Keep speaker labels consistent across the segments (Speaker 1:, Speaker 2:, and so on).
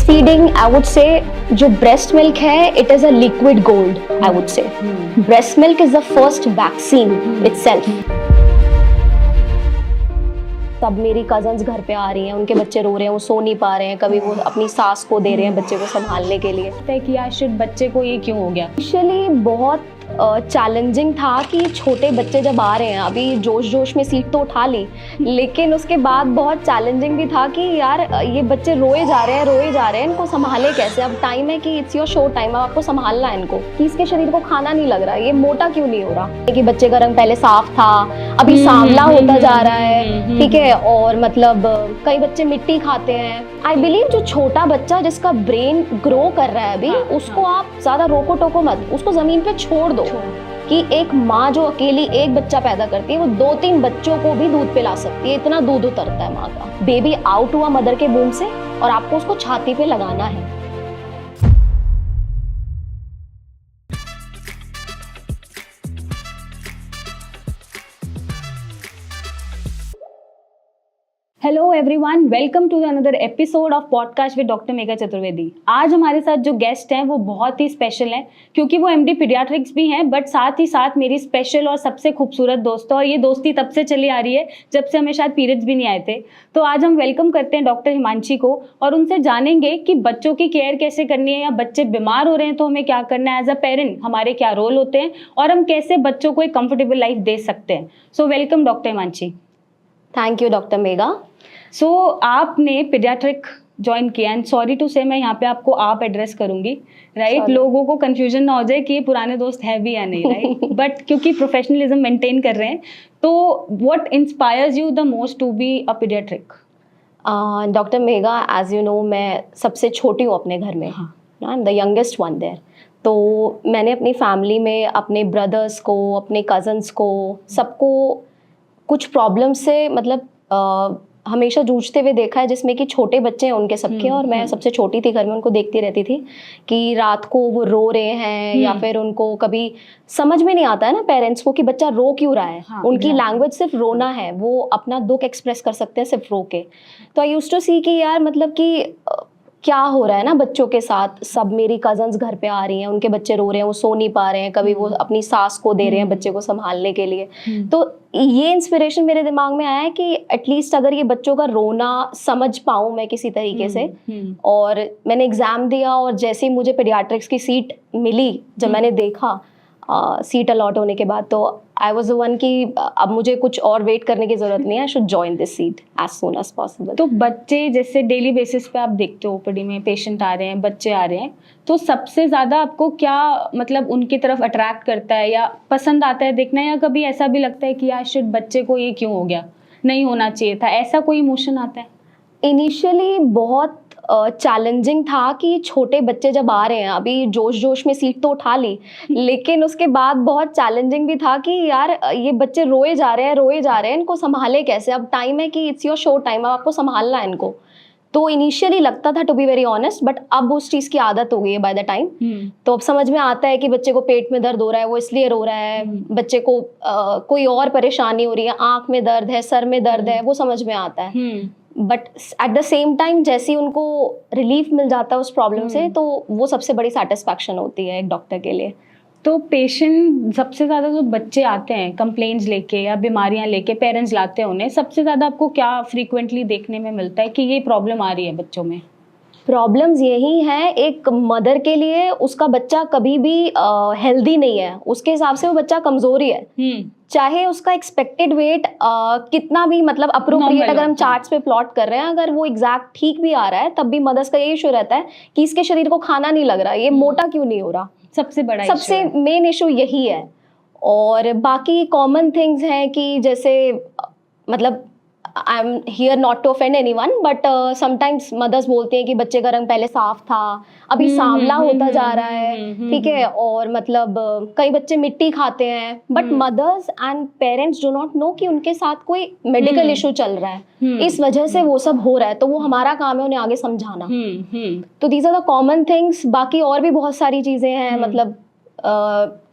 Speaker 1: Feeding I would say जो breast milk है it is a liquid gold I would say. Breast milk is the first vaccine itself. तब मेरी cousins घर पे आ रही हैं, उनके बच्चे रो रहे हैं, वो सो नहीं पा रहे हैं, कभी वो अपनी सास को दे रहे हैं बच्चे को संभालने के लिए.
Speaker 2: है कि यार शिट बच्चे को ये क्यों हो गया.
Speaker 1: इनिशियली बहुत चैलेंजिंग था कि छोटे बच्चे जब आ रहे हैं, अभी जोश जोश में सीट तो उठा ली, लेकिन उसके बाद बहुत चैलेंजिंग भी था कि यार ये बच्चे रोए जा रहे हैं, इनको संभाले कैसे. अब टाइम है कि इट्स योर शो टाइम, अब आपको संभालना है इनको, कि इसके शरीर को खाना नहीं लग रहा, ये मोटा क्यों नहीं हो रहा, कि बच्चे का रंग पहले साफ था अभी सांवला होता जा रहा है, ठीक है. और मतलब कई बच्चे मिट्टी खाते हैं. आई बिलीव जो छोटा बच्चा जिसका ब्रेन ग्रो कर रहा है अभी, उसको आप ज्यादा रोको टोको मत, उसको जमीन पे छोड़ दो. कि एक माँ जो अकेली एक बच्चा पैदा करती है वो 2-3 बच्चों को भी दूध पिला सकती है, इतना दूध उतरता है माँ का. बेबी आउट हुआ मदर के वूम्ब से और आपको उसको छाती पे लगाना है.
Speaker 2: Hello everyone, welcome to another episode of podcast with doctor Megha Chaturvedi. आज हमारे साथ जो गेस्ट हैं वो बहुत ही स्पेशल हैं, क्योंकि वो एमडी पीडियाट्रिक्स भी हैं, बट साथ ही साथ मेरी स्पेशल और सबसे खूबसूरत दोस्त है. और ये दोस्ती तब से चली आ रही है जब से हमें शायद पीरियड्स भी नहीं आए थे. तो आज हम वेलकम करते हैं डॉक्टर हिमांशी को और उनसे जानेंगे कि बच्चों की केयर कैसे करनी है, या बच्चे बीमार हो रहे हैं तो हमें क्या करना है, एज अ पेरेंट हमारे क्या रोल होते हैं और हम कैसे बच्चों को एक कंफर्टेबल लाइफ दे सकते हैं. So welcome doctor Himanshi.
Speaker 1: Thank you doctor Megha.
Speaker 2: So आपने पीडियाट्रिक ज्वाइन किया, एंड सॉरी टू से मैं यहाँ पे आपको आप एड्रेस करूंगी, राइट. लोगों को कंफ्यूजन ना हो जाए कि ये पुराने दोस्त है भी या नहीं, राइट. बट क्योंकि प्रोफेशनलिज्म मेंटेन कर रहे हैं, तो what inspires you the most to be a paediatric.
Speaker 1: Doctor Megha, as you know मैं सबसे छोटी हूँ अपने घर में, I am the youngest one there. तो मैंने अपनी फैमिली में अपने ब्रदर्स को, अपने कजन्स को, सबको कुछ प्रॉब्लम से मतलब हमेशा जूझते हुए देखा है, जिसमें कि छोटे बच्चे हैं उनके सबके, और मैं सबसे छोटी थी घर में, उनको देखती रहती थी कि रात को वो रो रहे हैं, या फिर उनको कभी समझ में नहीं आता है ना पेरेंट्स को कि बच्चा रो क्यों रहा है. उनकी लैंग्वेज सिर्फ रोना है, वो अपना दुख एक्सप्रेस कर सकते हैं सिर्फ रो के. तो आई यूज्ड टू सी कि यार मतलब कि क्या हो रहा है ना बच्चों के साथ. सब मेरी कजन्स घर पे आ रही हैं, उनके बच्चे रो रहे हैं, वो सो नहीं पा रहे हैं, कभी वो अपनी सास को दे रहे हैं बच्चे को संभालने के लिए. तो ये इंस्पिरेशन मेरे दिमाग में आया है कि एटलीस्ट अगर ये बच्चों का रोना समझ पाऊँ मैं किसी तरीके से. और मैंने एग्जाम दिया और जैसे ही मुझे पीडियाट्रिक्स की सीट मिली, जब मैंने देखा सीट अलॉट होने के बाद, तो आई वॉज द वन कि अब मुझे कुछ और वेट करने की जरूरत नहीं है, I should join this seat as soon as possible.
Speaker 2: तो बच्चे जैसे डेली बेसिस पे आप देखते हो, ओपीडी में पेशेंट आ रहे हैं, बच्चे आ रहे हैं, तो सबसे ज्यादा आपको क्या मतलब उनकी तरफ अट्रैक्ट करता है या पसंद आता है देखना, या कभी ऐसा भी लगता है कि यार शिट बच्चे को ये क्यों हो गया, नहीं होना चाहिए था, ऐसा कोई इमोशन आता है?
Speaker 1: इनिशियली बहुत चैलेंजिंग था कि छोटे बच्चे जब आ रहे हैं, अभी जोश जोश में सीट तो उठा ली, लेकिन उसके बाद बहुत चैलेंजिंग भी था कि यार ये बच्चे रोए जा रहे हैं, इनको संभाले कैसे. अब टाइम है कि इट्स योर शो टाइम, अब आपको संभालना है इनको. तो इनिशियली लगता था, to be very honest, but अब उस चीज़ की आदत हो गई है बाय द टाइम. तो अब समझ में आता है कि बच्चे को पेट में दर्द हो रहा है, वो इसलिए रो रहा है, बच्चे को कोई और परेशानी हो रही है, आँख में दर्द है, सर में दर्द है, वो समझ में आता है. But at the same time जैसे ही उनको रिलीफ मिल जाता है उस प्रॉब्लम से, तो वो सबसे बड़ी सेटिस्फैक्शन होती है एक डॉक्टर के लिए.
Speaker 2: तो पेशेंट सबसे ज़्यादा जो बच्चे आते हैं कंप्लेंट्स लेके या बीमारियां लेके, पेरेंट्स लाते हैं उन्हें, सबसे ज़्यादा आपको क्या फ्रीक्वेंटली देखने में मिलता है कि ये प्रॉब्लम आ रही है बच्चों में?
Speaker 1: प्रॉब्लम्स यही हैं, एक मदर के लिए उसका बच्चा कभी भी हेल्दी नहीं है, उसके हिसाब से वो बच्चा कमज़ोर ही है. चाहे उसका एक्सपेक्टेड वेट कितना भी मतलब अप्रोप्रिएट, अगर हम चार्ट्स पे प्लॉट कर रहे हैं, अगर वो एग्जैक्ट ठीक भी आ रहा है, तब भी मदर्स का यही इशू रहता है कि इसके शरीर को खाना नहीं लग रहा, ये मोटा क्यों नहीं हो रहा. सबसे मेन इशू यही है. और बाकी कॉमन थिंग्स हैं कि जैसे मतलब I am here not to offend anyone, but sometimes mothers बोलती हैं कि बच्चे का रंग पहले साफ था अभी सांवला होता जा रहा है, ठीक है. और मतलब कई बच्चे मिट्टी खाते हैं, but mothers and parents do not know कि उनके साथ कोई मेडिकल इशू चल रहा है, इस वजह से वो सब हो रहा है. तो वो हमारा काम है उन्हें आगे समझाना. तो these are the common things. बाकी और भी बहुत सारी चीजें हैं, मतलब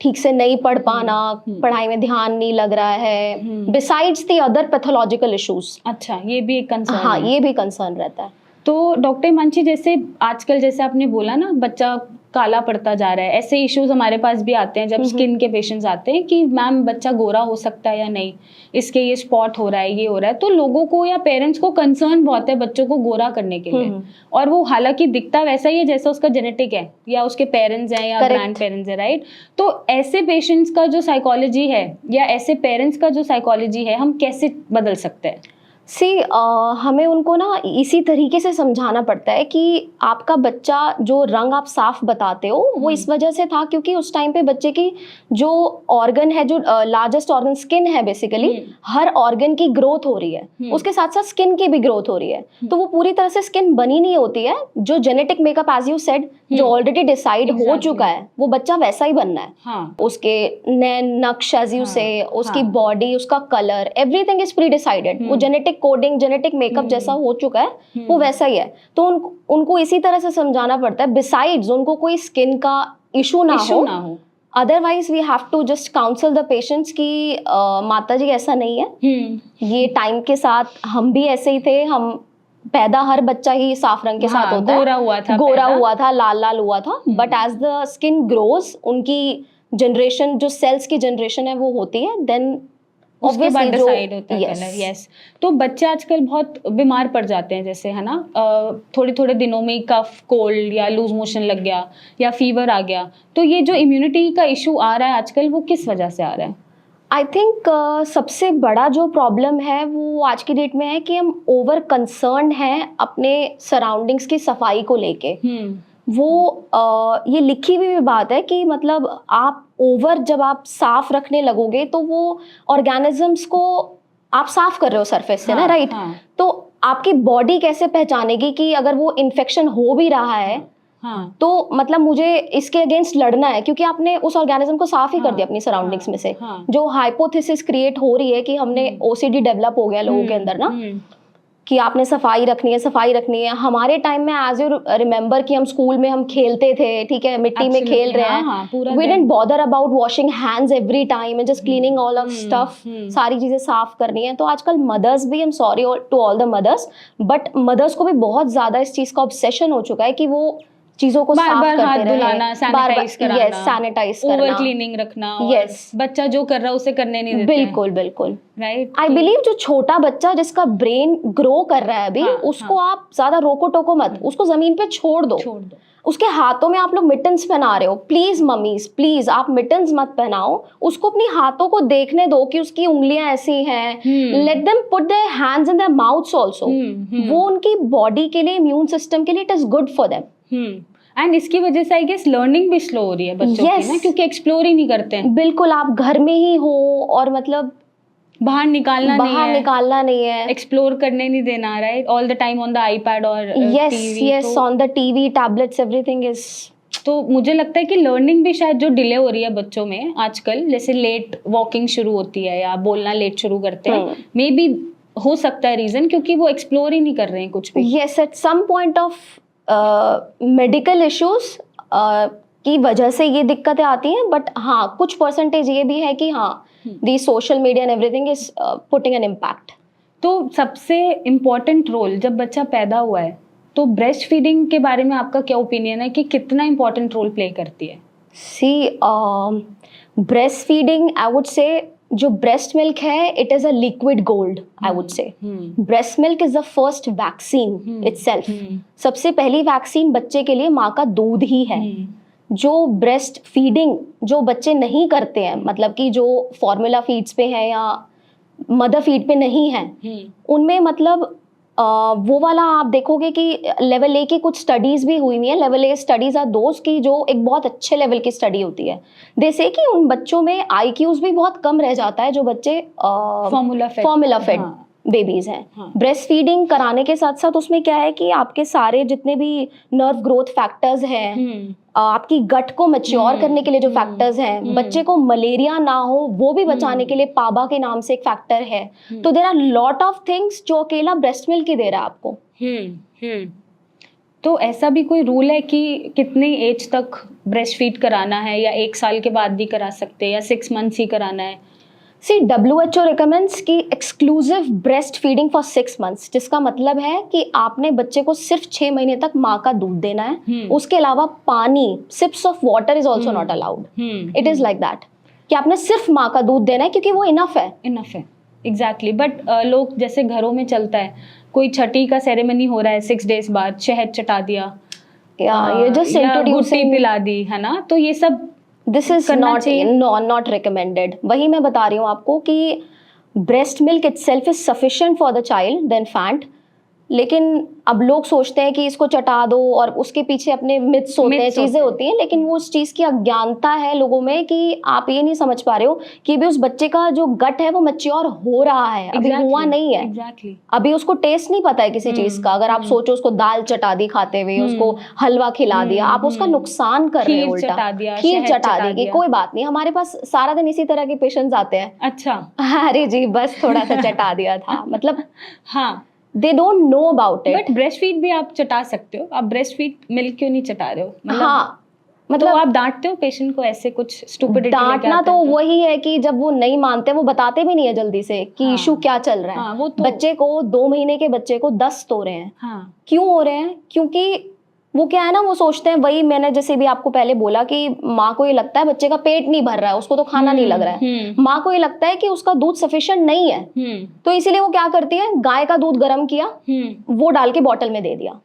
Speaker 1: ठीक से नहीं पढ़ पाना, पढ़ाई में ध्यान नहीं लग रहा है, besides the other pathological issues.
Speaker 2: अच्छा, ये भी एक कंसर्न.
Speaker 1: हाँ, ये भी कंसर्न रहता है.
Speaker 2: तो डॉक्टर हिमांशी, जैसे आजकल जैसे आपने बोला ना, बच्चा काला पड़ता जा रहा है, ऐसे इश्यूज हमारे पास भी आते हैं जब स्किन के पेशेंट्स आते हैं कि मैम बच्चा गोरा हो सकता है या नहीं, इसके ये स्पॉट हो रहा है, ये हो रहा है। तो लोगों को या पेरेंट्स को कंसर्न बहुत है बच्चों को गोरा करने के लिए, और वो हालांकि दिखता वैसा ही है जैसा उसका जेनेटिक है या उसके पेरेंट्स हैं या ग्रैंड पेरेंट्स है, राइट। तो ऐसे पेशेंट्स का जो साइकोलॉजी है या ऐसे पेरेंट्स का जो साइकोलॉजी है, हम कैसे बदल सकते हैं?
Speaker 1: हमें उनको ना इसी तरीके से समझाना पड़ता है कि आपका बच्चा जो रंग आप साफ बताते हो वो इस वजह से था क्योंकि उस टाइम पे बच्चे की जो ऑर्गन है, जो लार्जेस्ट ऑर्गन स्किन है बेसिकली, हर ऑर्गन की ग्रोथ हो रही है, उसके साथ साथ स्किन की भी ग्रोथ हो रही है। तो वो पूरी तरह से स्किन बनी नहीं होती है। जो genetic makeup as you said जो ऑलरेडी डिसाइड हो चुका है, वो बच्चा वैसा ही बनना है। उसके नैन नक्श एज यू से, उसकी बॉडी, उसका colour, everything is pre decided. वो जेनेटिक कोडिंग, जेनेटिक मेकअप जैसा हो चुका है, वो वैसा ही है। तो उनको इसी तरह से समझाना पड़ता है। बिसाइड्स उनको कोई स्किन का इशू ना हो। Otherwise we have to just counsel the patients कि माता जी ऐसा नहीं है, ये टाइम के साथ हम भी ऐसे ही थे। हम पैदा हर बच्चा ही साफ रंग के साथ होता है, गोरा हुआ था, लाल लाल हुआ था, but as the skin grows, उनकी जनरेशन, जो सेल्स की जनरेशन है वो होती है, देन
Speaker 2: उसके बाद डिसाइड होता है कलर। यस। तो बच्चे आजकल बहुत बीमार पड़ जाते हैं, जैसे है ना, थोड़े थोड़े दिनों में कफ, कोल्ड या लूज मोशन लग गया या फीवर आ गया। तो ये जो इम्यूनिटी का इशू आ रहा है आजकल, वो किस वजह से आ रहा है?
Speaker 1: आई थिंक सबसे बड़ा जो प्रॉब्लम है वो आज की डेट में है कि हम ओवर कंसर्न हैं अपने सराउंडिंग्स की सफाई को लेके। वो ये लिखी हुई भी बात है कि मतलब आप ओवर जब आप साफ रखने लगोगे तो वो ऑर्गेनिजम्स को आप साफ कर रहे हो सरफेस से, ना, राइट। तो आपकी बॉडी कैसे पहचानेगी कि अगर वो इन्फेक्शन हो भी रहा है, तो मतलब मुझे इसके अगेंस्ट लड़ना है, क्योंकि आपने उस ऑर्गेनिज्म को साफ ही कर दिया अपनी सराउंडिंग्स में से। जो हाइपोथेसिस क्रिएट हो रही है कि हमने ओसीडी डेवलप हो गया लोगों के अंदर ना, कि आपने सफाई रखनी है। हमारे टाइम में एज यू रिमेम्बर कि हम स्कूल में हम खेलते थे, ठीक है, मिट्टी में खेल रहे हैं, we didn't bother about washing hands every time and just cleaning all of stuff. सारी चीजें साफ करनी है। तो आजकल मदर्स भी, I am sorry to all the mothers, but mothers को भी बहुत ज्यादा इस चीज का ऑब्सेशन हो चुका है कि वो चीजों को साफ करते
Speaker 2: हाथ धुलाना, सैनिटाइज कराना, ओवर क्लीनिंग रखना,
Speaker 1: यस,
Speaker 2: बच्चा जो कर रहा है उसे करने नहीं देते।
Speaker 1: बिल्कुल राइट। आई बिलीव जो छोटा बच्चा जिसका ब्रेन ग्रो कर रहा है अभी, उसको आप ज्यादा रोको टोको मत, उसको जमीन पे छोड़ दो। उसके हाथों में आप लोग मिटन्स पहना रहे हो, प्लीज मम्मीज प्लीज आप मिटन्स मत पहनाओ। उसको अपनी हाथों को देखने दो कि उसकी उंगलियां ऐसी हैं। Let them put their hands in their mouths also. वो उनकी बॉडी के लिए, इम्यून सिस्टम के लिए it is good for them.
Speaker 2: And इसकी वजह से आई गेस लर्निंग भी स्लो हो रही है बच्चों की ना, क्योंकि एक्सप्लोर ही नहीं करते हैं।
Speaker 1: बिल्कुल, आप घर में ही हो और मतलब
Speaker 2: बाहर निकालना नहीं है,
Speaker 1: एक्सप्लोर
Speaker 2: करने नहीं देना, right. All the time on the iPad और
Speaker 1: yes on the TV, tablets, everything is.
Speaker 2: तो मुझे लगता है कि लर्निंग भी शायद जो डिले हो रही है बच्चों में आजकल, जैसे लेट वॉकिंग शुरू होती है या बोलना लेट शुरू करते हैं, मे बी हो सकता है रीजन क्योंकि वो एक्सप्लोर ही नहीं कर रहे हैं कुछ भी।
Speaker 1: Yes, at some point of medical issues की वजह से ये दिक्कतें आती हैं, बट हाँ कुछ परसेंटेज ये भी है कि हाँ the social media and everything is putting an impact.
Speaker 2: तो सबसे इम्पोर्टेंट रोल जब बच्चा पैदा हुआ है, तो ब्रेस्ट फीडिंग के बारे में आपका क्या ओपिनियन है कि कितना इम्पोर्टेंट रोल प्ले करती है?
Speaker 1: See breast feeding, I would say जो ब्रेस्ट मिल्क है, it is a liquid gold, I would say. Breast milk is the first vaccine itself. सबसे पहली वैक्सीन बच्चे के लिए माँ का दूध ही है। जो ब्रेस्ट फीडिंग जो बच्चे नहीं करते हैं, मतलब कि जो फॉर्मूला फीड्स पे हैं या मदर फीड पे नहीं है, उनमें मतलब वो वाला आप देखोगे कि लेवल ए की कुछ स्टडीज भी हुई हुई है। लेवल ए स्टडीज आर दोस्त की जो एक बहुत अच्छे लेवल की स्टडी होती है। जैसे कि उन बच्चों में IQs भी बहुत कम रह जाता है जो बच्चे फॉर्मूला फेड बेबीज हैं। ब्रेस्ट फीडिंग कराने के साथ साथ उसमें क्या है कि आपके सारे जितने भी नर्व ग्रोथ फैक्टर्स हैं, आपकी गट को मैच्योर करने के लिए जो फैक्टर्स हैं, बच्चे को मलेरिया ना हो वो भी बचाने के लिए पाबा के नाम से एक फैक्टर है। तो there are lot of things जो अकेला ब्रेस्ट मिल्क ही दे रहा है आपको।
Speaker 2: तो ऐसा भी कोई रूल है कि कितनी एज तक ब्रेस्ट फीड कराना है, या 1 साल के बाद भी करा सकते हैं, या 6 मंथ्स ही कराना है?
Speaker 1: सी WHO रिकमेंड्स कि exclusive breast feeding for 6 months, जिसका मतलब है कि आपने बच्चे को सिर्फ 6 महीने तक माँ का दूध देना है। उसके अलावा पानी, sips of water is also not allowed. It is like that कि आपने सिर्फ माँ का दूध देना है, क्योंकि वो इनफ है।
Speaker 2: एग्जैक्टली। बट लोग जैसे घरों में चलता है, कोई छठी का सेरेमनी हो रहा है 6 days बाद, शहद चटा दिया
Speaker 1: ये जस्ट
Speaker 2: या गुट्टी
Speaker 1: इंट्रोड्यूसिंग,
Speaker 2: पिला दी, है ना, तो ये सब
Speaker 1: दिस इज नॉट रिकमेंडेड। वही मैं बता रही हूँ आपको कि breast milk itself is sufficient for the child, the infant, लेकिन अब लोग सोचते हैं कि इसको चटा दो, और उसके पीछे अपने मिथ्स होते हैं, चीजें होती हैं, लेकिन वो उस चीज की अज्ञानता है लोगों में कि आप ये नहीं समझ पा रहे हो कि भी उस बच्चे का जो गट है वो मैच्योर हो रहा है, अभी हुआ नहीं है। अभी उसको टेस्ट नहीं पता है किसी चीज का। अगर आप सोचो उसको दाल चटा दी खाते हुए, उसको हलवा खिला दिया, आप उसका नुकसान कर रहे हो। उल्टा खीर चटा दी कि कोई बात नहीं, हमारे पास सारा दिन इसी तरह के पेशेंट्स आते हैं।
Speaker 2: अच्छा,
Speaker 1: अरे जी बस थोड़ा सा चटा दिया था, मतलब
Speaker 2: हाँ,
Speaker 1: they don't know about it।
Speaker 2: But breast feed भी आप चटा सकते हो, आप ब्रेस्ट फीड मिल्क क्यों नहीं चटा रहे हो?
Speaker 1: हाँ,
Speaker 2: मतलब तो आप डांटते हो पेशेंट को ऐसे कुछ स्टूपिडिटी?
Speaker 1: डांटना तो वही है कि जब वो नहीं मानते, वो बताते भी नहीं है जल्दी से कि इशू क्या चल रहा है।
Speaker 2: हाँ, वो तो
Speaker 1: बच्चे को 2 महीने के बच्चे को दस्त हो रहे हैं।
Speaker 2: हाँ,
Speaker 1: क्यों हो रहे हैं? क्योंकि वो क्या है ना, वो सोचते हैं, वही मैंने जैसे भी आपको पहले बोला कि माँ को ये लगता है बच्चे का पेट नहीं भर रहा है, उसको तो खाना नहीं लग रहा है। माँ को ये लगता है कि उसका दूध सफिशिएंट नहीं है, तो इसीलिए वो क्या करती है, गाय का दूध गर्म किया, वो डाल के बॉटल में दे दिया।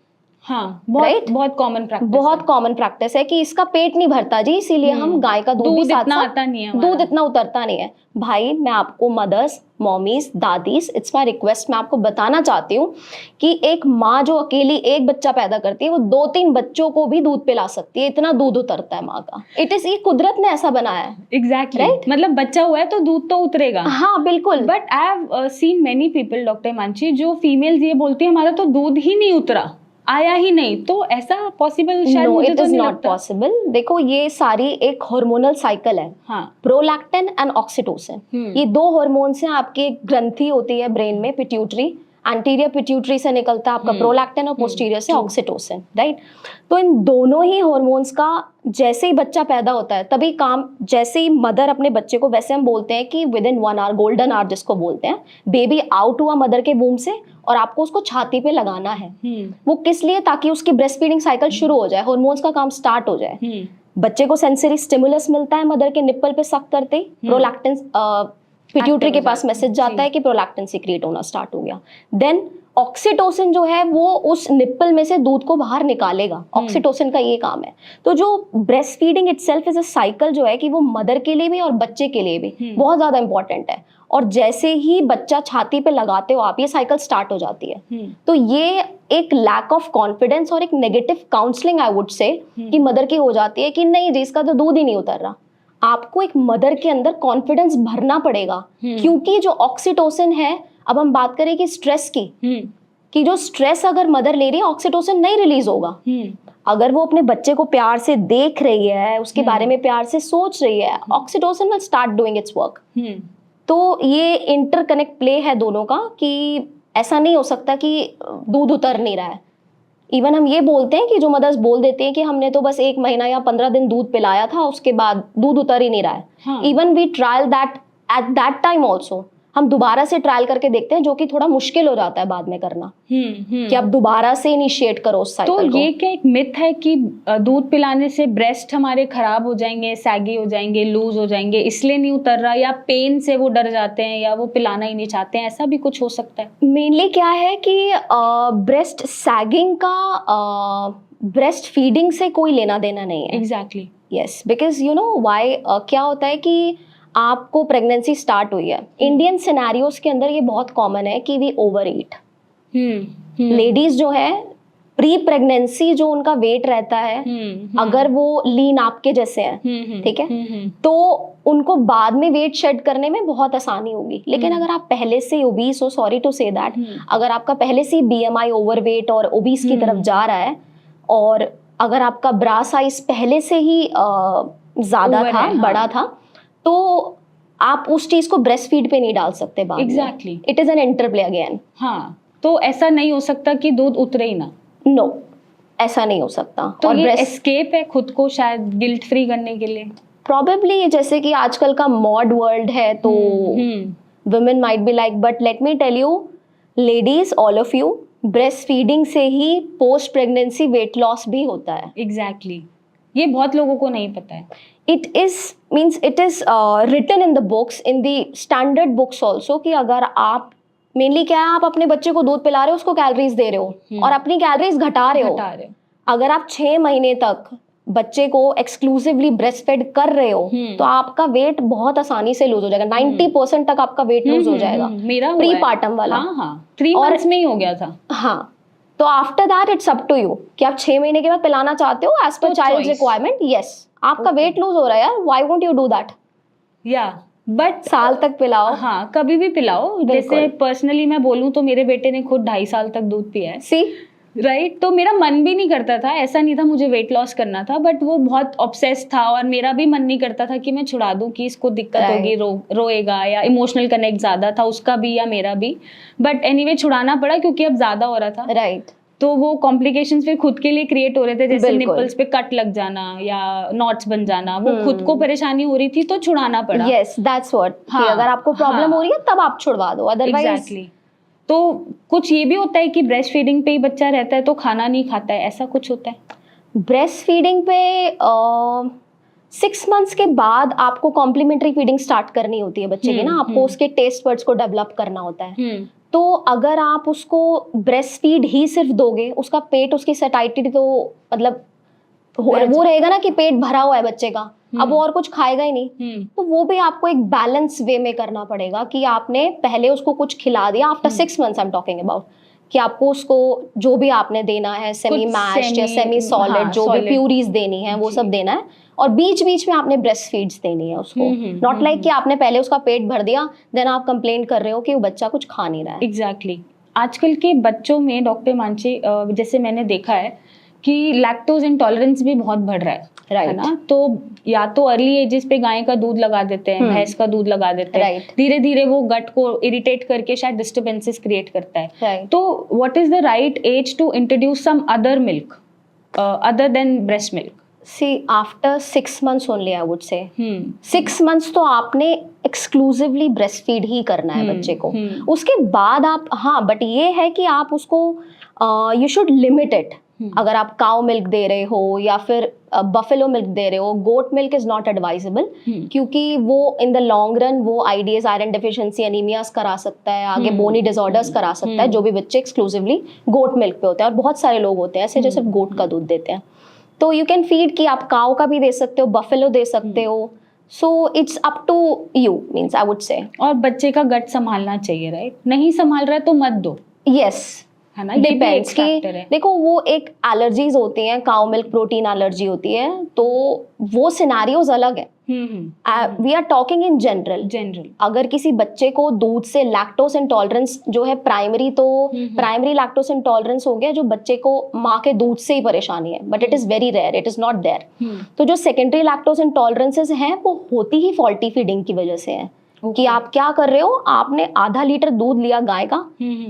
Speaker 2: हाँ, बहुत कॉमन प्रैक्टिस
Speaker 1: है कि इसका पेट नहीं भरता जी, इसीलिए हम गाय का दूध
Speaker 2: इतना आता नहीं है,
Speaker 1: दूध इतना उतरता नहीं है। भाई मैं आपको मदर्स, मॉमीज, दादीज, इट्स माय रिक्वेस्ट, मैं आपको बताना चाहती हूँ कि एक माँ जो अकेली एक बच्चा पैदा करती है, वो 2-3 बच्चों को भी दूध पिला सकती है, इतना दूध उतरता है माँ का। ये कुदरत ने ऐसा बनाया है।
Speaker 2: एग्जैक्टली, मतलब बच्चा हुआ है तो दूध तो उतरेगा।
Speaker 1: हाँ बिल्कुल।
Speaker 2: But I have seen many people, doctor Himanshi, जो फीमेल्स ये बोलती है हमारा तो दूध ही नहीं उतरा, आया ही नहीं, तो ऐसा पॉसिबल शायद मुझे तो नहीं लगता।
Speaker 1: Not possible. देखो ये सारी एक हार्मोनल साइकिल है।
Speaker 2: हाँ,
Speaker 1: प्रोलैक्टिन एंड ऑक्सीटोसिन, ये 2 हार्मोन्स हैं। आपकी एक ग्रंथि होती है ब्रेन में, पिट्यूटरी, एंटीरियर पिट्यूटरी से निकलता है आपका प्रोलैक्टिन और पोस्टीरियर से ऑक्सीटोसिन, राइट। तो इन दोनों ही हार्मोन्स का जैसे ही बच्चा पैदा होता है तभी काम, जैसे ही मदर अपने बच्चे को, वैसे हम बोलते हैं कि with in 1 hour, golden hour जिसको बोलते हैं, बेबी आउट हुआ मदर के वूम से और आपको उसको छाती पे लगाना है। वो किस लिए? ताकि उसकी ब्रेस्ट फीडिंग साइकिल शुरू हो जाए, हार्मोन्स का काम स्टार्ट हो जाए। बच्चे को सेंसरी स्टिमुलस मिलता है मदर के निप्पल पे सक करते ही, प्रोलैक्टिन पिट्यूटरी के पास मैसेज जाता है कि प्रोलैक्टिन सीक्रेट होना स्टार्ट हो गया। देन ऑक्सीटोसिन जो है वो उस निप्पल में से दूध को बाहर निकालेगा। ऑक्सीटोसिन का ये काम है। तो जो breast feeding itself is a cycle जो है कि वो मदर के लिए भी और बच्चे के लिए भी बहुत ज्यादा इंपॉर्टेंट है। और जैसे ही बच्चा छाती पे लगाते हो आप, ये साइकिल स्टार्ट हो जाती है। तो ये एक लैक ऑफ कॉन्फिडेंस और एक नेगेटिव काउंसलिंग आई वुड से कि मदर की हो जाती है कि नहीं जी इसका तो दूध ही नहीं उतर रहा। आपको एक मदर के अंदर कॉन्फिडेंस भरना पड़ेगा, क्योंकि जो ऑक्सीटोसिन है, अब हम बात करें कि स्ट्रेस की, कि जो स्ट्रेस अगर मदर ले रही है ऑक्सीटोसिन नहीं रिलीज होगा। अगर वो अपने बच्चे को प्यार से देख रही है, उसके बारे में प्यार से सोच रही है, oxytocin will start doing it's work. तो ये इंटरकनेक्ट प्ले है दोनों का, कि ऐसा नहीं हो सकता कि दूध उतर नहीं रहा है। इवन हम ये बोलते हैं कि जो मदर्स बोल देती हैं कि हमने तो बस 1 महीना या 15 दिन दूध पिलाया था, उसके बाद दूध उतर ही नहीं रहा है। Even we trial that at that time also, हम दोबारा से ट्रायल करके देखते हैं, जो कि थोड़ा मुश्किल हो जाता है बाद में करना, कि आप दोबारा से इनिशिएट करो उस साइकिल को।
Speaker 2: तो ये क्या एक मिथ है कि दूध पिलाने से ब्रेस्ट हमारे खराब हो जाएंगे, सैगी हो जाएंगे, लूज हो जाएंगे, इसलिए नहीं उतर रहा, या पेन से वो डर जाते हैं या वो पिलाना ही नहीं चाहते हैं, ऐसा भी कुछ हो सकता है?
Speaker 1: मेनली क्या है कि ब्रेस्ट सैगिंग का ब्रेस्ट फीडिंग से कोई लेना देना नहीं है।
Speaker 2: Exactly,
Speaker 1: yes, because you know why, क्या होता है कि आपको प्रेगनेंसी स्टार्ट हुई है, इंडियन सिनेरियोज के अंदर ये बहुत कॉमन है कि वी ओवर ईट। लेडीज जो है प्री प्रेगनेंसी जो उनका वेट रहता है, अगर वो लीन आपके जैसे हैं, ठीक है, तो उनको बाद में वेट शेड करने में बहुत आसानी होगी। लेकिन अगर आप पहले से ओबीस हो, सॉरी टू से दैट, अगर आपका पहले से BMI ओवरवेट और ओबीस की तरफ जा रहा है, और अगर आपका ब्रा साइज पहले से ही ज्यादा था, बड़ा था, तो आप उस चीज को ब्रेस्ट फीड पे नहीं डाल सकते बाद में।
Speaker 2: Exactly,
Speaker 1: it is an interplay again.
Speaker 2: हाँ, तो ऐसा नहीं हो सकता कि दूध उतरे ही ना?
Speaker 1: नो, ऐसा नहीं हो सकता।
Speaker 2: तो
Speaker 1: और
Speaker 2: ये एस्केप है खुद को शायद गिल्ट फ्री करने के लिए?
Speaker 1: प्रॉबेबली जैसे कि आजकल का मॉड वर्ल्ड है तो women might be like, but let me tell you ladies, all of you, breast feeding से ही पोस्ट प्रेगनेंसी वेट लॉस भी होता है.
Speaker 2: एग्जैक्टली ये बहुत लोगों को नहीं पता है.
Speaker 1: It is written in the books, in the standard books also, कि अगर आप मेनली क्या है, आप अपने बच्चे को दूध पिला रहे हो, उसको कैलोरीज दे रहे हो और अपनी कैलोरीज घटा रहे हो. अगर आप 6 महीने तक बच्चे को एक्सक्लूसिवली ब्रेस्ट फेड कर रहे हो तो आपका वेट बहुत आसानी से लूज हो जाएगा. 90% तक आपका वेट लूज हो जाएगा.
Speaker 2: मेरा
Speaker 1: प्री पार्टम वाला.
Speaker 2: हाँ 3 मंथ्स में ही हो गया था.
Speaker 1: हाँ, तो after that it's up to you कि आप 6 महीने के बाद पिलाना चाहते हो as per child requirement. Yes, आपका वेट लूज हो रहा है यार, why won't you do that?
Speaker 2: या बट
Speaker 1: साल तक पिलाओ.
Speaker 2: हाँ कभी भी पिलाओ. जैसे पर्सनली मैं बोलूँ तो मेरे बेटे ने खुद 2.5 साल तक दूध पिया है.
Speaker 1: सी
Speaker 2: राइट तो मेरा मन भी नहीं करता था, ऐसा नहीं था मुझे वेट लॉस करना था, बट वो बहुत ऑब्सेस था और मेरा भी मन नहीं करता था कि मैं छुड़ा दूं कि इसको दिक्कत होगी, रोएगा, या इमोशनल कनेक्ट ज्यादा था उसका भी या मेरा भी. बट एनीवे छुड़ाना पड़ा क्योंकि अब ज्यादा हो रहा था.
Speaker 1: राइट
Speaker 2: तो वो कॉम्प्लिकेशंस फिर खुद के लिए क्रिएट हो रहे थे, जैसे निपल्स पे कट लग जाना या नॉट्स बन जाना. वो खुद को परेशानी हो रही थी तो छुड़ाना पड़ा.
Speaker 1: Yes, that's what. अगर आपको प्रॉब्लम हो रही है तब आप छुड़वा दो, अदरवाइज.
Speaker 2: एग्जैक्टली. तो कुछ ये भी होता है कि ब्रेस्ट फीडिंग पे ही बच्चा रहता है तो खाना नहीं खाता है, ऐसा कुछ होता है?
Speaker 1: ब्रेस्ट फीडिंग पे 6 मंथ्स के बाद आपको कॉम्प्लीमेंट्री फीडिंग स्टार्ट करनी होती है बच्चे की ना. आपको उसके टेस्ट बड्स को डेवलप करना होता है. तो अगर आप उसको ब्रेस्ट फीड ही सिर्फ दोगे, उसका पेट, उसकी सैटिस्फाइड तो मतलब वो रहेगा ना कि पेट भरा हुआ है बच्चे का, अब वो और कुछ खाएगा ही नहीं. तो वो भी आपको एक बैलेंस वे में करना पड़ेगा कि आपने पहले उसको कुछ खिला दिया after 6 months. I am talking about कि आपको उसको जो भी आपने देना है, सेमी मैश्ड या सेमी सॉलिड, जो भी प्यूरीज देनी है वो सब देना है. और बीच बीच में आपने ब्रेस्ट फीड्स देनी है उसको. नॉट लाइक कि आपने पहले उसका पेट भर दिया देन आप कंप्लेंट कर रहे हो कि वो बच्चा कुछ खा नहीं रहा है.
Speaker 2: एग्जैक्टली. आजकल के बच्चों में डॉक्टर मानसी, जैसे मैंने देखा है कि लैक्टोज इंटॉलरेंस भी बहुत बढ़ रहा है. है ना. तो या तो अर्ली एजेस पे गाय का दूध लगा देते हैं, भैंस का दूध लगा देते हैं. धीरे धीरे वो गट को इरिटेट करके शायद डिस्टर्बेंसेस क्रिएट करता है. तो what is the right age to introduce some other milk other than breast milk?
Speaker 1: See, after 6 months only, I would say. 6 months तो आपने एक्सक्लूसिवली ब्रेस्ट फीड ही करना है बच्चे को. उसके बाद आप, हाँ, बट ये है कि आप उसको यू शुड लिमिट इट. अगर आप काउ मिल्क दे रहे हो या फिर बफेलो मिल्क दे रहे हो, goat milk is not advisable क्योंकि वो इन द लॉन्ग रन वो आईडीएस, आयरन डेफिशिएंसी, एनीमियास करा सकता है, आगे बोनी डिसऑर्डर्स करा सकता है, जो भी बच्चे एक्सक्लूसिवली गोट मिल्क पे होते हैं. और बहुत सारे लोग होते हैं ऐसे जो सिर्फ गोट का दूध देते हैं. तो यू कैन फीड कि आप काउ का भी दे सकते हो, बफेलो दे सकते हो. So it's up to you, means I would say.
Speaker 2: और बच्चे का गट संभालना चाहिए, राइट? नहीं संभाल रहा है तो मत दो.
Speaker 1: यस,
Speaker 2: है ना.
Speaker 1: डिपेंड्स कि देखो वो एक एलर्जीज होती हैं, काउ मिल्क प्रोटीन एलर्जी होती है, तो वो सिनेरियोज अलग है. We are talking in general. अगर किसी बच्चे को दूध से लैक्टोज इंटॉलरेंस जो है प्राइमरी, तो प्राइमरी लैक्टोज इंटॉलरेंस हो गया जो बच्चे को माँ के दूध से ही परेशानी है, but it is very rare, it is not there. तो जो सेकेंडरी लैक्टोज इंटॉलरेंसेस हैं वो होती ही फॉल्टी फीडिंग की वजह से है. कि आप क्या कर रहे हो, आपने आधा लीटर दूध लिया गाय का,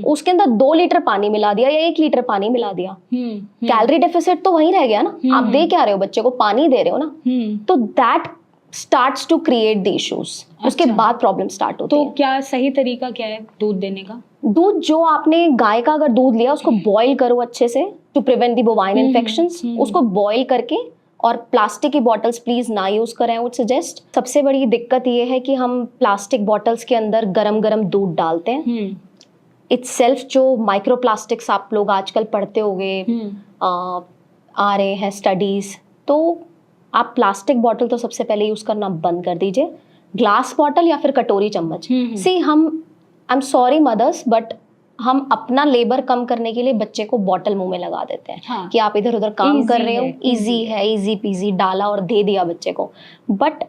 Speaker 1: उसके अंदर 2 लीटर पानी मिला दिया या 1 लीटर पानी मिला दिया. कैलोरी डेफिसिट तो वहीं रह गया ना. आप दे क्या रहे हो बच्चे को, पानी दे रहे हो ना. तो that starts to create the issues. उसके बाद प्रॉब्लम स्टार्ट होती है.
Speaker 2: तो क्या सही तरीका क्या है दूध देने का?
Speaker 1: दूध जो आपने गाय का अगर दूध लिया उसको बॉईल करो अच्छे से to prevent the bovine infections. उसको बॉईल करके, और प्लास्टिक की बॉटल्स प्लीज ना यूज करें, आई वुड सजेस्ट. सबसे बड़ी दिक्कत ये है कि हम प्लास्टिक बॉटल्स के अंदर गरम गरम दूध डालते हैं. इट्सेल्फ जो माइक्रो प्लास्टिक्स आप लोग आजकल पढ़ते होंगे, आ रहे हैं स्टडीज, तो आप प्लास्टिक बॉटल तो सबसे पहले यूज करना बंद कर दीजिए. ग्लास बॉटल या फिर कटोरी चम्मच. See, hmm, I am sorry mothers, but हम अपना लेबर कम करने के लिए बच्चे को बॉटल मुंह में लगा देते हैं. हाँ. कि आप इधर उधर काम कर रहे हो, इजी है, इजी पीजी, डाला और दे दिया बच्चे को. बट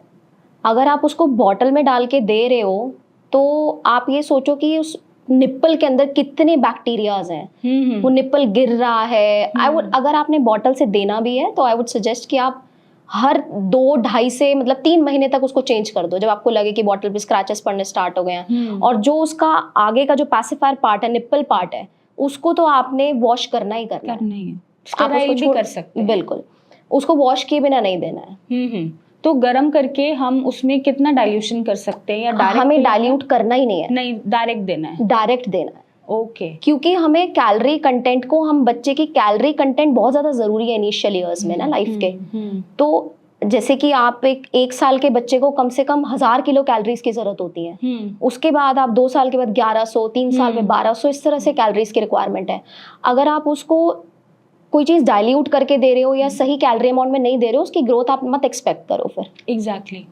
Speaker 1: अगर आप उसको बॉटल में डाल के दे रहे हो तो आप ये सोचो कि उस निप्पल के अंदर कितने बैक्टीरियाज हैं. वो निप्पल गिर रहा है. आई वुड, अगर आपने बॉटल से देना भी है तो आई वुड सजेस्ट कि आप हर 2-2.5 से मतलब 3 महीने तक उसको चेंज कर दो, जब आपको लगे कि बॉटल पे स्क्रैचेस पड़ने स्टार्ट हो गए हैं. और जो उसका आगे का जो पैसिफायर पार्ट है, निप्पल पार्ट है, उसको तो आपने वॉश करना ही करना है.
Speaker 2: स्टेराइल भी कर सकते हैं.
Speaker 1: बिल्कुल, उसको वॉश किए बिना नहीं देना है.
Speaker 2: तो गर्म करके हम उसमें कितना डाइल्यूशन कर सकते हैं, या डायरेक्ट
Speaker 1: हमें डाइल्यूट करना ही नहीं है,
Speaker 2: नहीं डायरेक्ट देना है?
Speaker 1: डायरेक्ट देना है।
Speaker 2: ओके।
Speaker 1: क्योंकि हमें कैलोरी कंटेंट को, हम बच्चे की कैलोरी कंटेंट बहुत ज़्यादा ज़रूरी है इनिशियल ईयर्स में ना लाइफ के। तो जैसे कि आप एक साल के बच्चे को कम से कम 1000 किलो कैलोरीज की ज़रूरत होती है। उसके बाद आप 2 साल के बाद 1100, 3 साल में 1200, इस तरह से कैलोरीज की रिक्वायरमेंट है। अगर आप उसको कोई चीज़ डाइल्यूट करके दे रहे हो या सही कैलोरी अमाउंट में नहीं दे रहे हो, उसकी ग्रोथ आप मत एक्सपेक्ट करो फिर।
Speaker 2: एग्जैक्टली।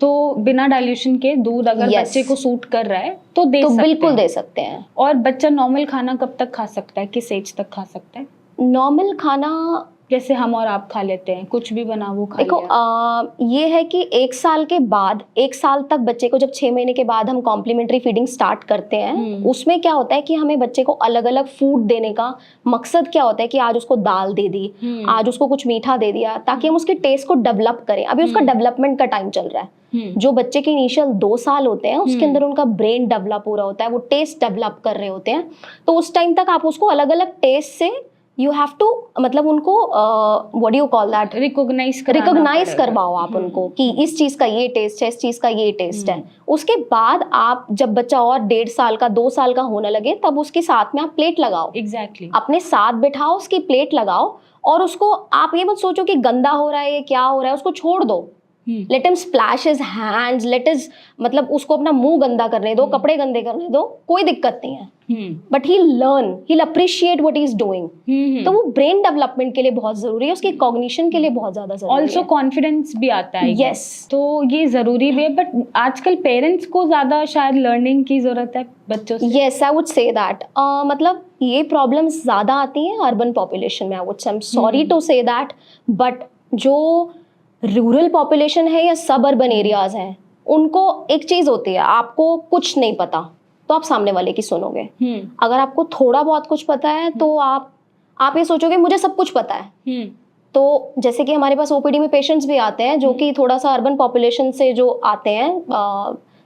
Speaker 2: तो बिना डाइल्यूशन के दूध अगर बच्चे को सूट कर रहा है तो दे सकते हैं?
Speaker 1: बिल्कुल दे सकते हैं। और
Speaker 2: बच्चा नॉर्मल खाना कब तक खा सकता है, किस एज तक खा सकता है?
Speaker 1: नॉर्मल खाना
Speaker 2: जैसे हम और आप खा लेते हैं, कुछ भी बना वो खा लिया।
Speaker 1: देखो ये है कि 1 साल के बाद, 1 साल तक बच्चे को, जब 6 महीने के बाद हम कॉम्प्लीमेंट्री फीडिंग स्टार्ट करते हैं, उसमें क्या होता है कि हमें बच्चे को अलग अलग फूड देने का मकसद क्या होता है कि आज उसको दाल दे दी, आज उसको कुछ मीठा दे दिया, ताकि हम उसके टेस्ट को डेवलप करें। अभी उसका डेवलपमेंट का टाइम चल रहा है। जो बच्चे के इनिशियल 2 साल होते हैं उसके अंदर उनका ब्रेन डेवलप हो रहा होता है, वो टेस्ट डेवलप कर रहे होते हैं। तो उस टाइम तक आप उसको अलग अलग टेस्ट से यू हैव टू, मतलब उनको what do you call that, recognise करवाओ आप उनको कि इस चीज का ये टेस्ट है, इस चीज का ये टेस्ट है। उसके बाद आप जब बच्चा और 1.5 साल का, 2 साल का होने लगे, तब उसके साथ में आप प्लेट लगाओ।
Speaker 2: एग्जैक्टली।
Speaker 1: अपने साथ बिठाओ, उसकी प्लेट लगाओ, और उसको आप ये मत सोचो कि गंदा हो रहा है, ये क्या हो रहा है, उसको छोड़ दो। Let him splash his hands, late his, मतलब उसको अपना मुंह गंदा करने दो, कपड़े गंदे करने दो, कोई दिक्कत नहीं है। But he learn, he appreciate what he is doing. तो वो ब्रेन डेवलपमेंट के लिए बहुत जरूरी है, उसकी कॉग्निशन के लिए बहुत ज्यादा जरूरी है।
Speaker 2: ऑल्सो कॉन्फिडेंस भी आता है।
Speaker 1: यस।
Speaker 2: तो ये जरूरी भी है, बट आजकल पेरेंट्स को ज्यादा शायद लर्निंग की जरूरत है बच्चों से।
Speaker 1: Yes, I would say that. मतलब ये प्रॉब्लम्स ज्यादा आती हैं अर्बन पॉपुलेशन में, I would say, I am sorry to say that, but जो रूरल पॉपुलेशन है या सब अर्बन एरियाज हैं, उनको एक चीज होती है, आपको कुछ नहीं पता तो आप सामने वाले की सुनोगे। अगर आपको थोड़ा बहुत कुछ पता है तो आप ये सोचोगे मुझे सब कुछ पता है। तो जैसे कि हमारे पास ओपीडी में पेशेंट्स भी आते हैं जो कि थोड़ा सा अर्बन पॉपुलेशन से जो आते हैं,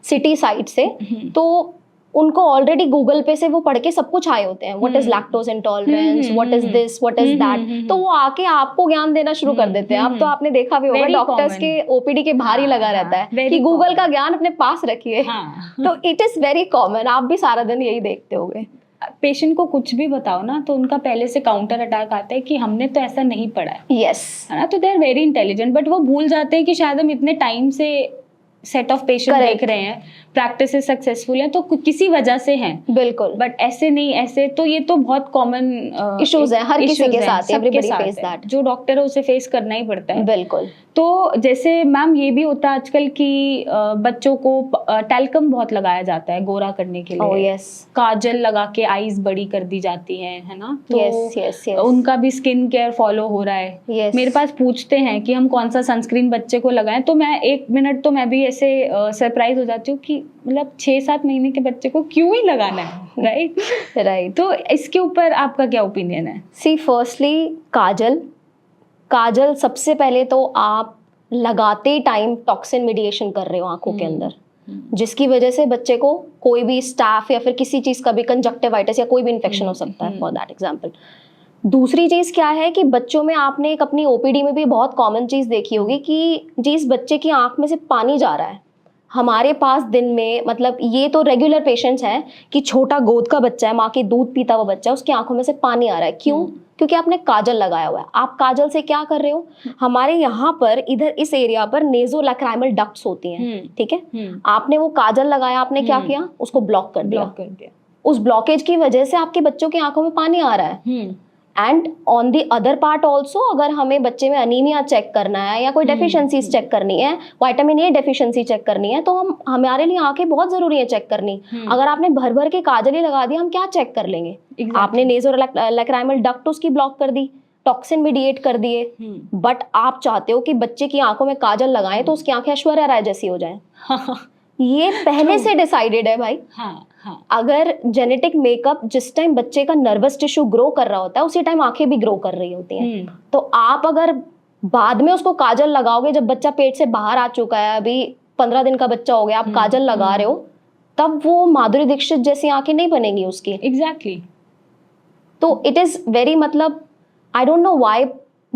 Speaker 1: सिटी साइड से, तो उनको ऑलरेडी गूगल पे से वो पढ़ के सब कुछ आए होते हैं, what is lactose intolerance, what is this, what is that. तो वो आके आपको ज्ञान देना शुरू कर देते हैं। अब तो आपने देखा भी होगा, डॉक्टर्स के ओपीडी के बाहर ही लगा रहता है कि गूगल का ज्ञान अपने पास रखिए। तो इट इज वेरी कॉमन, आप भी सारा दिन यही देखते होगे।
Speaker 2: पेशेंट को कुछ भी बताओ ना तो उनका पहले से काउंटर अटैक आता है कि हमने तो ऐसा नहीं पढ़ा है।
Speaker 1: यस,
Speaker 2: है ना। तो they are very intelligent, but वो भूल जाते हैं कि शायद हम इतने टाइम से सेट ऑफ पेशेंट देख रहे हैं, प्रैक्टिस सक्सेसफुल है तो किसी वजह से हैं।
Speaker 1: बिल्कुल।
Speaker 2: बट ऐसे नहीं, ऐसे तो ये तो बहुत कॉमन
Speaker 1: इश्यूज है, हर किसी के साथ, एवरीबॉडी फेस दैट।
Speaker 2: जो डॉक्टर है उसे फेस करना ही पड़ता है।
Speaker 1: बिल्कुल।
Speaker 2: तो जैसे मैम ये भी होता है आजकल कि बच्चों को टैल्कम बहुत लगाया जाता है गोरा करने के लिए।
Speaker 1: Oh, yes.
Speaker 2: काजल लगा के आईज बड़ी कर दी जाती है ना। तो
Speaker 1: yes.
Speaker 2: उनका भी स्किन केयर फॉलो हो रहा है।
Speaker 1: yes.
Speaker 2: मेरे पास पूछते हैं कि हम कौन सा सनस्क्रीन बच्चे को लगाएं, तो मैं 1 मिनट तो मैं भी ऐसे सरप्राइज हो जाती हूँ कि मतलब 6-7 महीने के बच्चे को क्यों ही लगाना है। राइट। तो इसके ऊपर आपका क्या ओपिनियन है?
Speaker 1: सी, फर्स्टली काजल सबसे पहले तो आप लगाते टाइम टॉक्सिन मीडिएशन कर रहे हो आंखों के अंदर, जिसकी वजह से बच्चे को कोई भी स्टाफ या फिर किसी चीज का भी कंजक्टिवाइटिस या कोई भी इन्फेक्शन हो सकता है, फॉर दैट एग्जांपल। दूसरी चीज क्या है कि बच्चों में, आपने एक अपनी ओपीडी में भी बहुत कॉमन चीज देखी होगी कि जिस बच्चे की आंख में से पानी जा रहा है, हमारे पास दिन में, मतलब ये तो रेगुलर पेशेंट्स हैं कि छोटा गोद का बच्चा है, माँ की दूध पीता हुआ बच्चा है, उसकी आंखों में से पानी आ रहा है। क्यों? क्योंकि आपने काजल लगाया हुआ है। आप काजल से क्या कर रहे हो, हमारे यहाँ पर इधर इस एरिया पर नेज़ोलैक्राइमल डक्ट्स होती हैं, ठीक है। आपने वो काजल लगाया, आपने क्या किया, उसको ब्लॉक कर दिया। उस ब्लॉकेज की वजह से आपके बच्चों की आंखों में पानी आ रहा है। And on the other part also, अगर हमें बच्चे में अनीमिया चेक करना है या कोई डेफिशिएंसीज चेक करनी है, विटामिन ए डेफिशिएंसी चेक करनी है, तो हमारे लिए आंखें बहुत जरूरी है चेक करनी। अगर आपने भर भर के काजल ही लगा दिया, हम क्या चेक कर लेंगे? आपने नेज़ोलैक्राइमल डक्ट उसकी ब्लॉक कर दी, टॉक्सिन मीडिएट कर दिए। बट आप चाहते हो कि बच्चे की आंखों में काजल लगाएं तो उसकी आंखें ऐश्वर्या राय जैसी हो जाएं। ये पहले से डिसाइडेड है भाई। अगर जेनेटिक मेकअप, जिस टाइम बच्चे का नर्वस टिश्यू ग्रो कर रहा होता है उसी टाइम आंखें भी ग्रो कर रही होती हैं। तो आप अगर बाद में उसको काजल लगाओगे, जब बच्चा पेट से बाहर आ चुका है, अभी 15 दिन का बच्चा हो गया, आप काजल लगा रहे हो, तब वो माधुरी दीक्षित जैसी आंखें नहीं बनेंगी उसकी।
Speaker 2: एग्जैक्टली।
Speaker 1: तो इट इज वेरी, मतलब I don't know why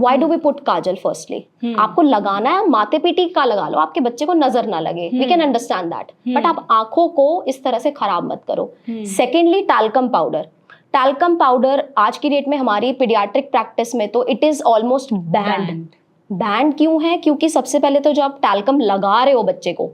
Speaker 1: why do we put kajal firstly? आपको लगाना है, माथे पे टीका लगा लो, आपके बच्चे को नजर ना लगे, we can understand that, but आप आंखों को इस तरह से खराब मत करो। Secondly talcum powder. Talcum powder आज की डेट में हमारी पीडियाट्रिक प्रैक्टिस में तो it is almost banned. Banned क्यों है? क्योंकि सबसे पहले तो जो आप टैल्कम लगा रहे हो बच्चे को,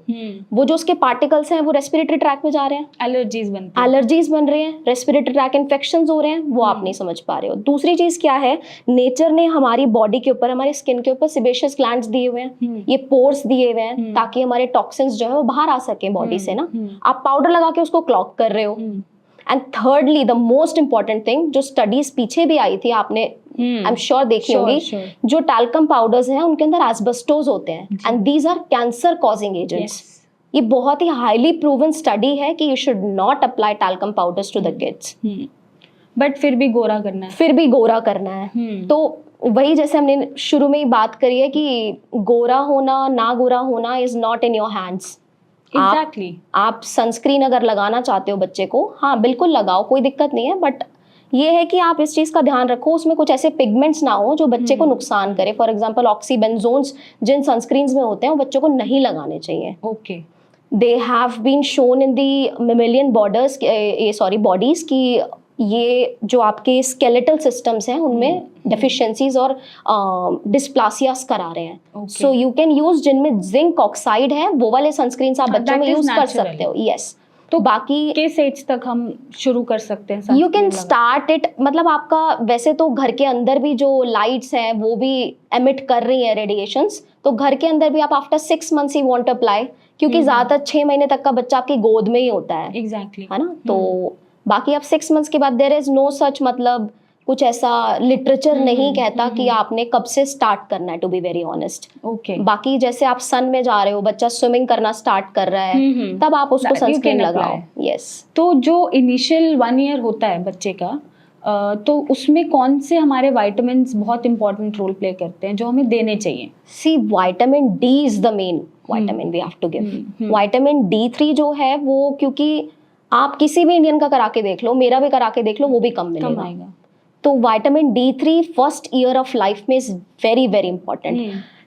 Speaker 1: वो जो उसके पार्टिकल्स हैं वो रेस्पिरेटरी ट्रैक में जा रहे हैं, एलर्जीज बन रहे हैं, रेस्पिरेटरी ट्रैक इन्फेक्शंस हो रहे हैं, वो आप नहीं समझ पा रहे हो। दूसरी चीज क्या है, नेचर ने हमारी बॉडी के ऊपर, हमारी स्किन के ऊपर सेबेशियस ग्लैंड्स दिए हुए हैं, ये पोर्स दिए हुए हैं ताकि हमारे टॉक्सिन्स जो है वो बाहर आ सके बॉडी से ना। आप पाउडर लगा के उसको क्लॉग कर रहे हो। And thirdly the most important thing, जो स्टडीज पीछे भी आई थी, आपने आई एम श्योर देखी होगी, जो टैल्कम पाउडर्स हैं उनके अंदर एस्बेस्टोस होते हैं and these are cancer causing agents. ये बहुत ही हाईली प्रूवन स्टडी है कि you should not apply talcum powders to the kids.
Speaker 2: But फिर भी गोरा करना है, तो
Speaker 1: वही जैसे हमने शुरू में ही बात करी है कि गोरा होना ना गोरा होना is not in your hands.
Speaker 2: Exactly.
Speaker 1: आप सनस्क्रीन अगर लगाना चाहते हो बच्चे को, हाँ बिल्कुल लगाओ, कोई दिक्कत नहीं है, बट ये है कि आप इस चीज का ध्यान रखो उसमें कुछ ऐसे पिगमेंट्स ना हो जो बच्चे को नुकसान करे। फॉर एग्जांपल ऑक्सीबेंजोन्स जिन सनस्क्रीन्स में होते हैं वो बच्चों को नहीं लगाने चाहिए।
Speaker 2: Okay.
Speaker 1: They have been shown in the mammalian bodies की ये जो आपके स्केलेटल सिस्टम्स हैं उनमें डेफिशिएंसीज और डिस्प्लासियास करा रहे हैं। सो यू कैन यूज जिनमें जिंक ऑक्साइड है, वो वाले सनस्क्रीन्स आप बच्चों में यूज कर सकते हो। यस। तो बाकी
Speaker 2: किस एज तक हम शुरू कर सकते हैं?
Speaker 1: यू कैन स्टार्ट इट, मतलब आपका वैसे तो घर के अंदर भी जो लाइट्स हैं वो भी एमिट कर रही हैं रेडिएशंस, तो घर के अंदर भी आप after 6 months he want apply, क्योंकि ज्यादातर 6 महीने तक का बच्चा आपकी गोद में ही होता है।
Speaker 2: एग्जैक्टली।
Speaker 1: है ना? तो बाकी आप 6 months के बाद देयर इज नो सच, मतलब कुछ ऐसा लिटरेचर नहीं कहता कि आपने कब से स्टार्ट करना है, to be very honest.
Speaker 2: Okay.
Speaker 1: बाकी जैसे आप सन में जा रहे हो, बच्चा स्विमिंग करना स्टार्ट कर रहा है, तब आप उसको सनस्क्रीन लगाओ। यस।
Speaker 2: तो जो इनिशियल 1 year होता है बच्चे का, तो उसमें कौन से हमारे विटामिन्स बहुत इंपॉर्टेंट रोल प्ले करते हैं जो हमें देने चाहिए?
Speaker 1: See, vitamin D is the main vitamin we have to give. Vitamin D3 जो है वो, क्योंकि आप किसी भी इंडियन का करा के देख लो, मेरा भी करा के देख लो, वो भी कम मिलेगा। तो vitamin D3 first year of life में is very very important.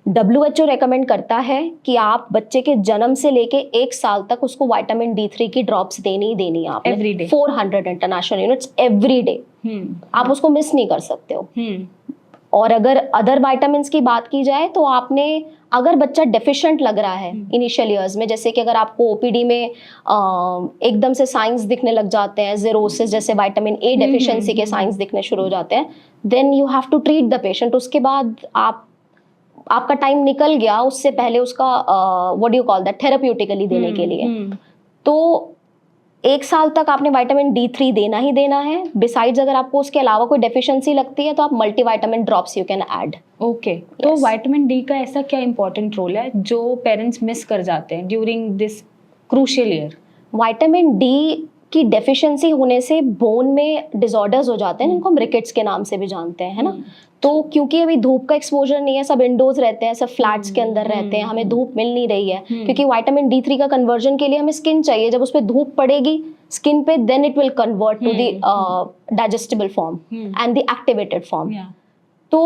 Speaker 1: WHO recommend करता है कि आप बच्चे के जन्म से लेके 1 साल तक उसको विटामिन D3 की ड्रॉप्स देनी ही देनी है आपने।
Speaker 2: Every day
Speaker 1: 400 international units every day. आप उसको मिस नहीं कर सकते हो। और अगर अदर विटामिन्स की बात की जाए तो आपने, अगर बच्चा डेफिशिएंट लग रहा है इनिशियल ईयर्स में, जैसे कि अगर आपको ओपीडी में एकदम से साइंस दिखने लग जाते हैं, ज़ेरोसिस जैसे विटामिन A डेफिशिएंसी के साइंस दिखने शुरू हो जाते हैं, then you have to treat the patient. उसके बाद आपका टाइम निकल गया, उससे पहले उसका what do you call that, therapeutically देने के लिए। तो 1 साल तक आपने विटामिन D3 देना ही देना है। बिसाइड्स अगर आपको उसके अलावा कोई डेफिशिएंसी लगती है तो आप multivitamin drops you can add.
Speaker 2: Okay. तो विटामिन डी का ऐसा क्या इंपॉर्टेंट रोल है जो पेरेंट्स मिस कर जाते हैं during this crucial year?
Speaker 1: Vitamin D की डेफिशिएंसी होने से बोन में डिसऑर्डर्स हो जाते हैं, जिनको हम रिकेट्स के नाम से भी जानते हैं, है ना? तो क्योंकि अभी धूप का एक्सपोजर नहीं है, सब इंडोर्स रहते हैं, सब फ्लैट्स के अंदर रहते हैं, हमें धूप मिल नहीं रही है, क्योंकि विटामिन D3 का कन्वर्जन के लिए हमें स्किन चाहिए। जब उस पर धूप पड़ेगी स्किन पे, then it will convert to the digestible form and the activated form. तो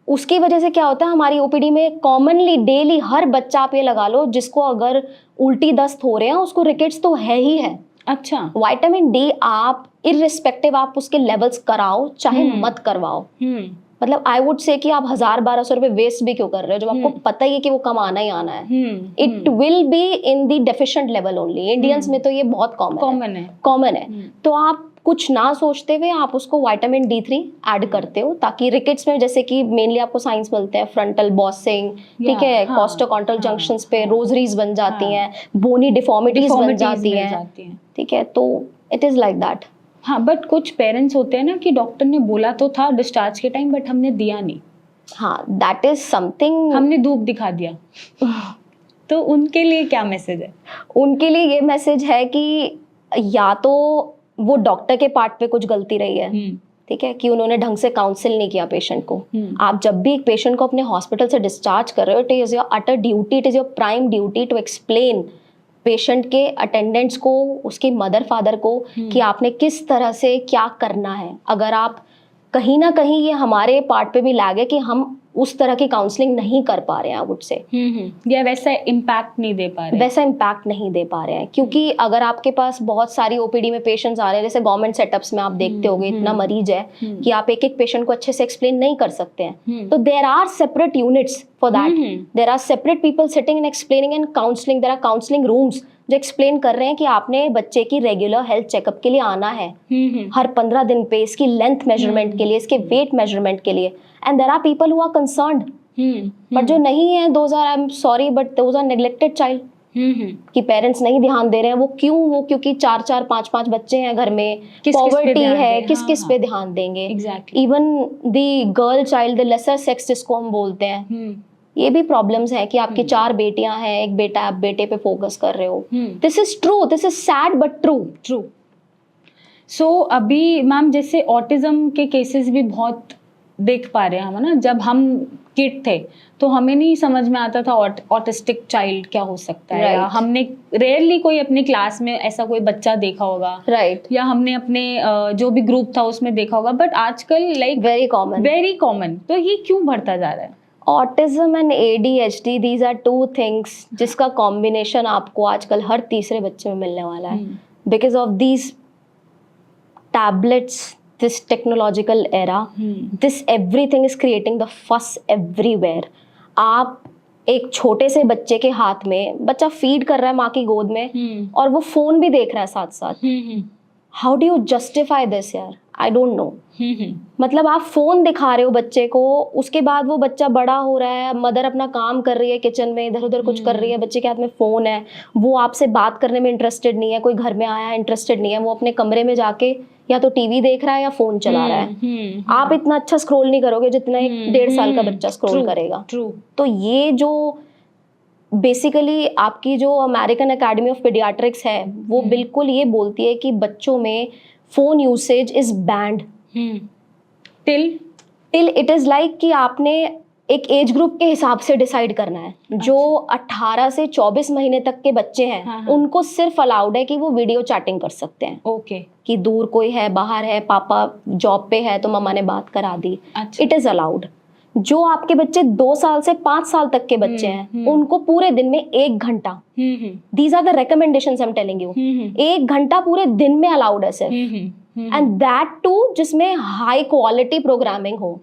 Speaker 1: उसकी वजह से क्या होता है, हमारी ओपीडी में कॉमनली डेली हर बच्चा, आप ये लगा लो, जिसको अगर उल्टी दस्त हो रहे हैं उसको रिकेट्स तो है ही है।
Speaker 2: अच्छा।
Speaker 1: विटामिन डी आप इररिस्पेक्टिव आप उसके लेवल्स कराओ चाहे मत करवाओ, मतलब आई वुड से कि आप 1000-1200 रुपए वेस्ट भी क्यों कर रहे हो जब आपको पता ही है कि वो कम आना ही आना है। It will be in the deficient level only. Indians में तो ये बहुत कॉमन है। तो आप कुछ ना सोचते हुए आप उसको विटामिन D3 ऐड करते हो, ताकि रिकेट्स में जैसे कि मेनली आपको साइंस मिलते हैं, फ्रंटल बॉसिंग, ठीक है, कॉस्टोकॉन्ट्रल जंक्शंस पे रोजरीज बन जाती हैं, बोनी डिफॉर्मिटीज बन जाती हैं, ठीक है, तो इट इज लाइक दैट।
Speaker 2: हाँ, बट कुछ पेरेंट्स होते हैं ना कि डॉक्टर ने बोला तो था डिस्चार्ज के टाइम, बट हमने दिया नहीं।
Speaker 1: हाँ, दैट इज समथिंग,
Speaker 2: हमने धूप दिखा दिया। तो उनके लिए क्या मैसेज है?
Speaker 1: उनके लिए ये मैसेज है कि या तो वो डॉक्टर के पार्ट पे कुछ गलती रही है, ठीक है, कि उन्होंने ढंग से काउंसिल नहीं किया पेशेंट को। आप जब भी एक पेशेंट को अपने हॉस्पिटल से डिस्चार्ज कर रहे हो, it is your utter duty, it is your prime duty to explain patient के अटेंडेंट्स को, उसके मदर फादर को, कि आपने किस तरह से क्या करना है। अगर आप कहीं ना कहीं, ये हमारे पार्ट पे भी लैग है कि हम उस तरह की काउंसलिंग नहीं कर पा रहे हैं, आई वुड से।
Speaker 2: या वैसा इम्पैक्ट नहीं दे पा रहे,
Speaker 1: वैसा इम्पैक्ट नहीं दे पा रहे हैं, क्योंकि अगर आपके पास बहुत सारी ओपीडी में पेशेंट्स आ रहे हैं, जैसे गवर्नमेंट सेटअप्स में आप देखते होंगे इतना मरीज है कि आप एक एक पेशेंट को अच्छे से एक्सप्लेन नहीं कर सकते हैं, तो there are separate units for that, there are separate people sitting and explaining and counselling, there are counselling rooms जो एक्सप्लेन कर रहे हैं कि आपने बच्चे की रेगुलर हेल्थ चेकअप के लिए आना है हर 15 दिन पे, इसकी लेंथ मेजरमेंट के लिए, इसके वेट मेजरमेंट के लिए, and there are people who are concerned, but जो नहीं है those are, I am sorry but those are neglected child, कि पेरेंट्स नहीं ध्यान दे रहे हैं। वो क्योंकि 4-4 5-5 बच्चे हैं घर में, पॉवर्टी है, किस किस पे ध्यान देंगे। Even the girl child, the lesser sex जिसको हम बोलते हैं, ये भी प्रॉब्लम्स है कि आपकी 4 बेटियां हैं, एक बेटा, आप बेटे पे फोकस कर रहे हो। This is true, this is sad but true.
Speaker 2: So अभी मैम जैसे ऑटिज्म के केसेस भी बहुत देख पा रहे हैं हम, है ना। जब हम किड थे तो हमें नहीं समझ में आता था ऑटिस्टिक चाइल्ड क्या हो सकता है, या हमने रेयरली कोई अपनी क्लास में ऐसा कोई बच्चा देखा होगा, या हमने अपने जो भी ग्रुप था उसमें देखा होगा, बट आजकल लाइक वेरी कॉमन। तो ये क्यों बढ़ता जा रहा है?
Speaker 1: Autism and ADHD, these are 2 things जिसका कॉम्बिनेशन आपको आजकल हर तीसरे बच्चे में मिलने वाला है, because of these tablets, this technological era, this everything is creating the fuss everywhere. आप एक छोटे से बच्चे के हाथ में, बच्चा फीड कर रहा है माँ की गोद में और वो फोन भी देख रहा है साथ साथ, how do you justify this यार? I don't know. मतलब आप फोन दिखा रहे हो बच्चे को, उसके बाद वो बच्चा बड़ा हो रहा है, मदर अपना काम कर रही है किचन में, इधर उधर कुछ कर रही है, बच्चे के हाथ में फोन है, वो आपसे बात करने में इंटरेस्टेड नहीं है, कोई घर में आया है इंटरेस्टेड नहीं है, वो अपने कमरे में जाके या तो टीवी देख रहा है या फोन चला रहा है। आप इतना अच्छा स्क्रॉल नहीं करोगे जितना एक 1.5 साल का बच्चा स्क्रॉल करेगा। तो ये जो बेसिकली आपकी जो अमेरिकन एकेडमी ऑफ पीडियाट्रिक्स है, वो बिल्कुल ये बोलती है कि बच्चों में phone usage is band till it is like कि आपने एक एज ग्रुप के हिसाब से डिसाइड करना है। जो 18 से 24 महीने तक के बच्चे हैं, उनको सिर्फ अलाउड है कि वो वीडियो चैटिंग कर सकते हैं।
Speaker 2: ओके।
Speaker 1: कि दूर कोई है, बाहर है, पापा जॉब पे है तो मम्मा ने बात करा दी, इट इज अलाउड। जो आपके बच्चे 2 साल से 5 साल तक के बच्चे हैं, उनको पूरे दिन में 1 घंटा, these are the recommendations I am telling you, 1 घंटा पूरे दिन में अलाउड है सिर्फ, एंड दैट टू जिसमें हाई क्वालिटी प्रोग्रामिंग हो।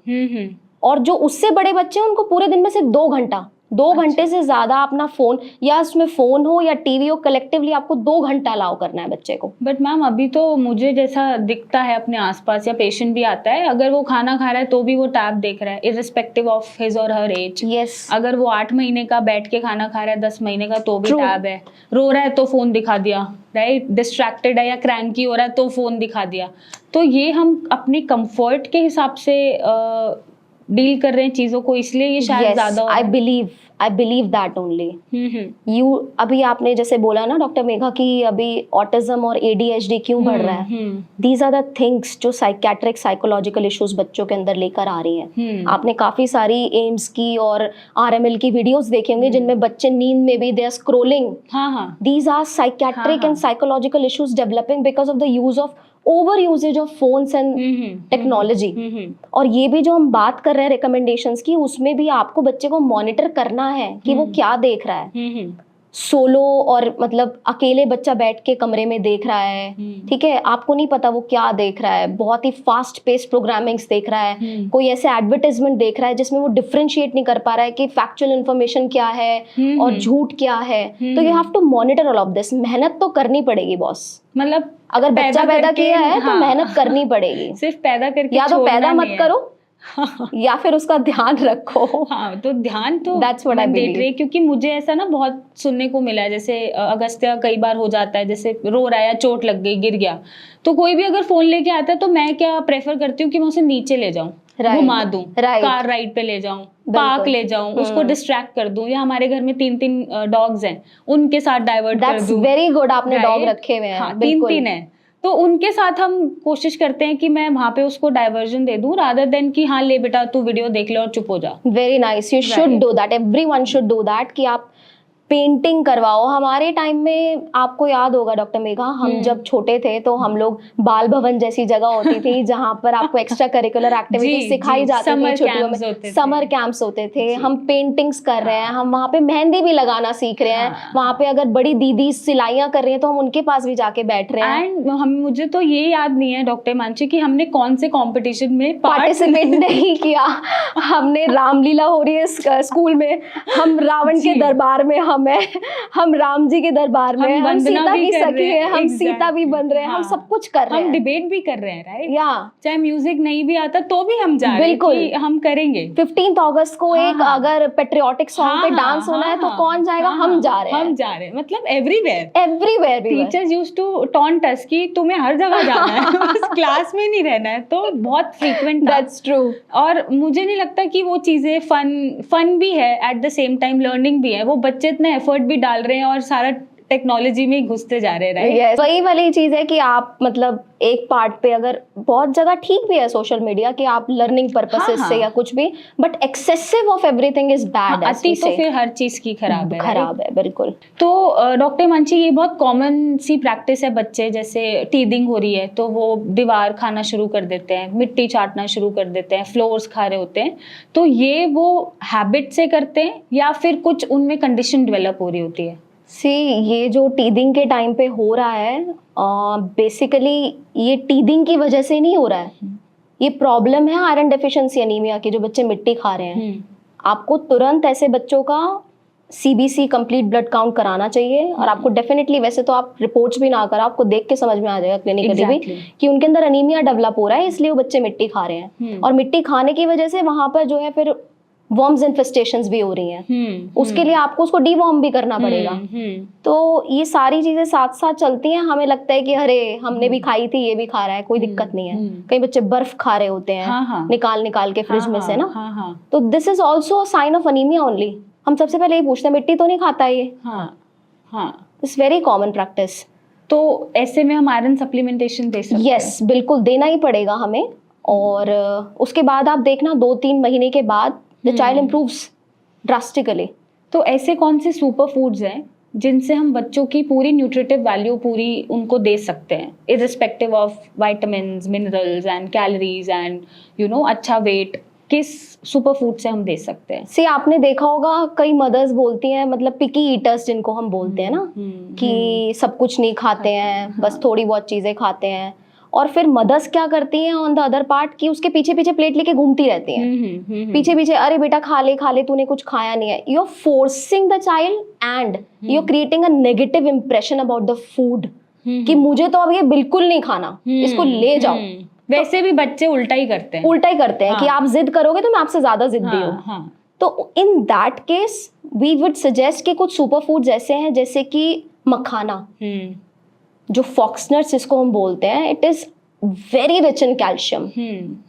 Speaker 1: और जो उससे बड़े बच्चे हैं उनको पूरे दिन में सिर्फ 2 घंटा, 2 घंटे से ज्यादा अपना फोन, या उसमें फोन हो या टीवी हो, कलेक्टिवली आपको 2 घंटा अलाउ करना है बच्चे को।
Speaker 2: बट मैम अभी तो मुझे जैसा दिखता है अपने आसपास, या पेशेंट भी आता है, अगर वो खाना खा रहा है तो भी वो टैब देख रहा है, इररिस्पेक्टिव ऑफ हिज और हर एज।
Speaker 1: यस।
Speaker 2: अगर वो 8 महीने का बैठ के खाना खा रहा है, 10 महीने का, तो भी टैब है। रो रहा है तो फोन दिखा दिया, राइट। डिस्ट्रैक्टेड है या क्रैंकी हो रहा है तो फोन दिखा दिया। तो ये हम अपने कंफर्ट के हिसाब से डील कर रहे हैं चीजों को, इसलिए ये शायद ज्यादा।
Speaker 1: I believe that only. You अभी आपने जैसे बोला ना डॉक्टर मेघा कि अभी ऑटिज्म और ADHD क्यों बढ़ रहा है, दीज आर द थिंग्स जो साइकेट्रिक साइकोलॉजिकल इश्यूज बच्चों के अंदर लेकर आ रही हैं। आपने काफी सारी एम्स की और RML की वीडियोस देखे होंगे जिनमें बच्चे नींद में भी they are scrolling. These are psychiatric and psychological issues developing because of the use of over usages of phones and technology. और ये भी जो हम बात कर रहे हैं रिकमेंडेशंस की, उसमें भी आपको बच्चे को मॉनिटर करना है कि वो क्या देख रहा है। सोलो और मतलब अकेले बच्चा बैठ के कमरे में देख रहा है, ठीक है, आपको नहीं पता वो क्या देख रहा है, बहुत ही फास्ट पेस्ड प्रोग्रामिंग्स देख रहा है, कोई ऐसे एडवर्टाइजमेंट देख रहा है जिसमें वो डिफरेंशिएट नहीं कर पा रहा है कि फैक्चुअल इन्फॉर्मेशन क्या है और झूठ क्या है। तो you have to monitor all of this. मेहनत तो करनी पड़ेगी बॉस, मतलब अगर बच्चा पैदा किया है तो मेहनत करनी पड़ेगी।
Speaker 2: सिर्फ पैदा करके
Speaker 1: या तो पैदा मत करो या फिर उसका ध्यान रखो।
Speaker 2: हाँ, तो ध्यान तो
Speaker 1: That's what I believe.
Speaker 2: क्योंकि मुझे ऐसा ना बहुत सुनने को मिला है, जैसे अगस्त्य कई बार हो जाता है, जैसे रो रहा है या चोट लग गई, गिर गया, तो कोई भी अगर फोन लेके आता है तो मैं क्या प्रेफर करती हूँ कि मैं उसे नीचे ले जाऊँ, घुमा दूं, कार राइड पे ले जाऊं, पार्क ले जाऊं, उसको डिस्ट्रैक्ट कर दूं, या हमारे घर में 3 डॉग्स हैं उनके साथ डाइवर्ट कर दूं।
Speaker 1: वेरी गुड, आपने डॉग रखे हुए हैं।
Speaker 2: हाँ, 3 हैं, तो उनके साथ हम कोशिश करते हैं कि मैं वहां पे उसको डाइवर्जन दे दूं, रादर देन कि हाँ ले बेटा तू वीडियो देख ले और चुप हो जा।
Speaker 1: Very nice, you should do that, everyone should do that, कि आप पेंटिंग करवाओ। हमारे टाइम में आपको याद होगा डॉक्टर मेघा, हम जब छोटे थे तो हम लोग बाल भवन जैसी जगह होती थी जहाँ पर आपको एक्स्ट्रा करिकुलर एक्टिविटीज सिखाई जाती थी छुट्टियों में। समर कैंप्स होते थे, हम पेंटिंग्स कर रहे हैं, हम वहाँ पे मेहंदी भी लगाना सीख रहे हैं, वहाँ पे अगर बड़ी दीदी सिलाइयाँ कर रही हैं तो हम उनके पास भी जाके बैठ रहे हैं।
Speaker 2: एंड हम, मुझे तो ये याद नहीं है डॉक्टर मानसी कि हमने कौन से कंपटीशन में
Speaker 1: पार्टिसिपेट नहीं किया। हमने रामलीला हो रही है स्कूल में, हम रावण के दरबार में, हम राम जी के दरबार में, हम सीता की सखी है, हम सीता भी बन रहे हैं, हम सब कुछ कर रहे हैं,
Speaker 2: हम डिबेट भी कर रहे हैं, राइट?
Speaker 1: या
Speaker 2: चाहे म्यूजिक नहीं भी आता तो भी हम जा रहे हैं कि हम करेंगे।
Speaker 1: 15 अगस्त को एक अगर पेट्रियोटिक सॉन्ग पे डांस होना है तो कौन जाएगा? हम जा रहे हैं,
Speaker 2: हम जा रहे हैं। मतलब everywhere teachers used to taunt us कि तुम्हें हर जगह जाना है, बस क्लास में नहीं रहना है। तो बहुत फ्रीक्वेंट,
Speaker 1: दैट्स ट्रू।
Speaker 2: और मुझे नहीं लगता कि वो चीजें फन भी है, at the same time learning भी है। वो बच्चे इतना एफर्ट भी डाल रहे हैं और सारा टेक्नोलॉजी में ही घुसते जा रहे हैं, राइट?
Speaker 1: yes. वही वाली चीज है कि आप मतलब एक पार्ट पे अगर बहुत जगह ठीक भी है सोशल मीडिया कि आप लर्निंग पर्पसेस से या कुछ भी, but excessive of everything is bad.
Speaker 2: अति तो फिर हर चीज की खराब है,
Speaker 1: बिल्कुल।
Speaker 2: तो डॉक्टर मानसी, ये बहुत कॉमन सी प्रैक्टिस है, बच्चे जैसे टीदिंग हो रही है तो वो दीवार खाना शुरू कर देते हैं, मिट्टी चाटना शुरू कर देते हैं, फ्लोर्स खा रहे होते हैं। तो ये वो हैबिट से करते हैं या फिर कुछ उनमें कंडीशन डेवलप हो रही होती है?
Speaker 1: ये जो टीदिंग के टाइम पे हो रहा है, बेसिकली ये टीदिंग की वजह से नहीं हो रहा है, ये प्रॉब्लम है आयरन डेफिशिएंसी एनीमिया की, जो बच्चे मिट्टी खा रहे हैं। आपको तुरंत ऐसे बच्चों का CBC कंप्लीट ब्लड काउंट कराना चाहिए, और आपको डेफिनेटली, वैसे तो आप रिपोर्ट्स भी ना करा, आपको देख के समझ में आ जाएगा क्लिनिकली भी कि उनके अंदर अनीमिया डेवलप हो रहा है, इसलिए वो बच्चे मिट्टी खा रहे हैं। और मिट्टी खाने की वजह से वहां पर जो है फिर वर्म्स इन्फेस्टेशंस भी हो रही हैं। उसके लिए आपको उसको डीवॉर्म भी करना पड़ेगा। तो ये सारी चीजें साथ साथ चलती हैं। हमें लगता है कि अरे हमने भी खाई थी, ये भी खा रहा है, कोई दिक्कत नहीं है। कई बच्चे बर्फ खा रहे होते हैं निकाल के फ्रिज में से ना, तो this is also sign of anaemia only. हम सबसे पहले ये पूछते हैं मिट्टी तो नहीं खाता ये? It's very common practice.
Speaker 2: तो ऐसे में हम आयरन सप्लीमेंटेशन दे सकते हैं?
Speaker 1: यस, बिल्कुल देना ही पड़ेगा हमें। और उसके बाद आप देखना 2-3 महीने के बाद the child improves drastically।
Speaker 2: तो ऐसे कौन से सुपर फूड्स हैं जिनसे हम बच्चों की पूरी न्यूट्रिटिव वैल्यू पूरी उनको दे सकते हैं, irrespective of vitamins, minerals and calories and अच्छा वेट? किस सुपर फूड से हम दे सकते हैं?
Speaker 1: आपने देखा होगा कई मदर्स बोलती हैं, मतलब पिकी ईटर्स जिनको हम बोलते हैं ना, कि सब कुछ नहीं खाते हैं, बस थोड़ी बहुत चीजें खाते हैं। और फिर मदर्स क्या करती हैं ऑन द अदर पार्ट कि उसके पीछे पीछे प्लेट लेके घूमती रहती हैं, पीछे पीछे, अरे बेटा खा ले तूने कुछ खाया नहीं है। You are forcing the child and you are creating a negative impression about the food कि मुझे तो अब ये बिल्कुल नहीं खाना, इसको ले जाओ।
Speaker 2: वैसे भी बच्चे उल्टा ही करते हैं
Speaker 1: कि आप जिद करोगे तो मैं आपसे ज्यादा जिद्दी हूँ। तो in that case we would suggest कि कुछ सुपर फूड्स ऐसे हैं जैसे कि मखाना, जो फॉक्सनट्स इसको हम बोलते हैं, it is very rich in calcium,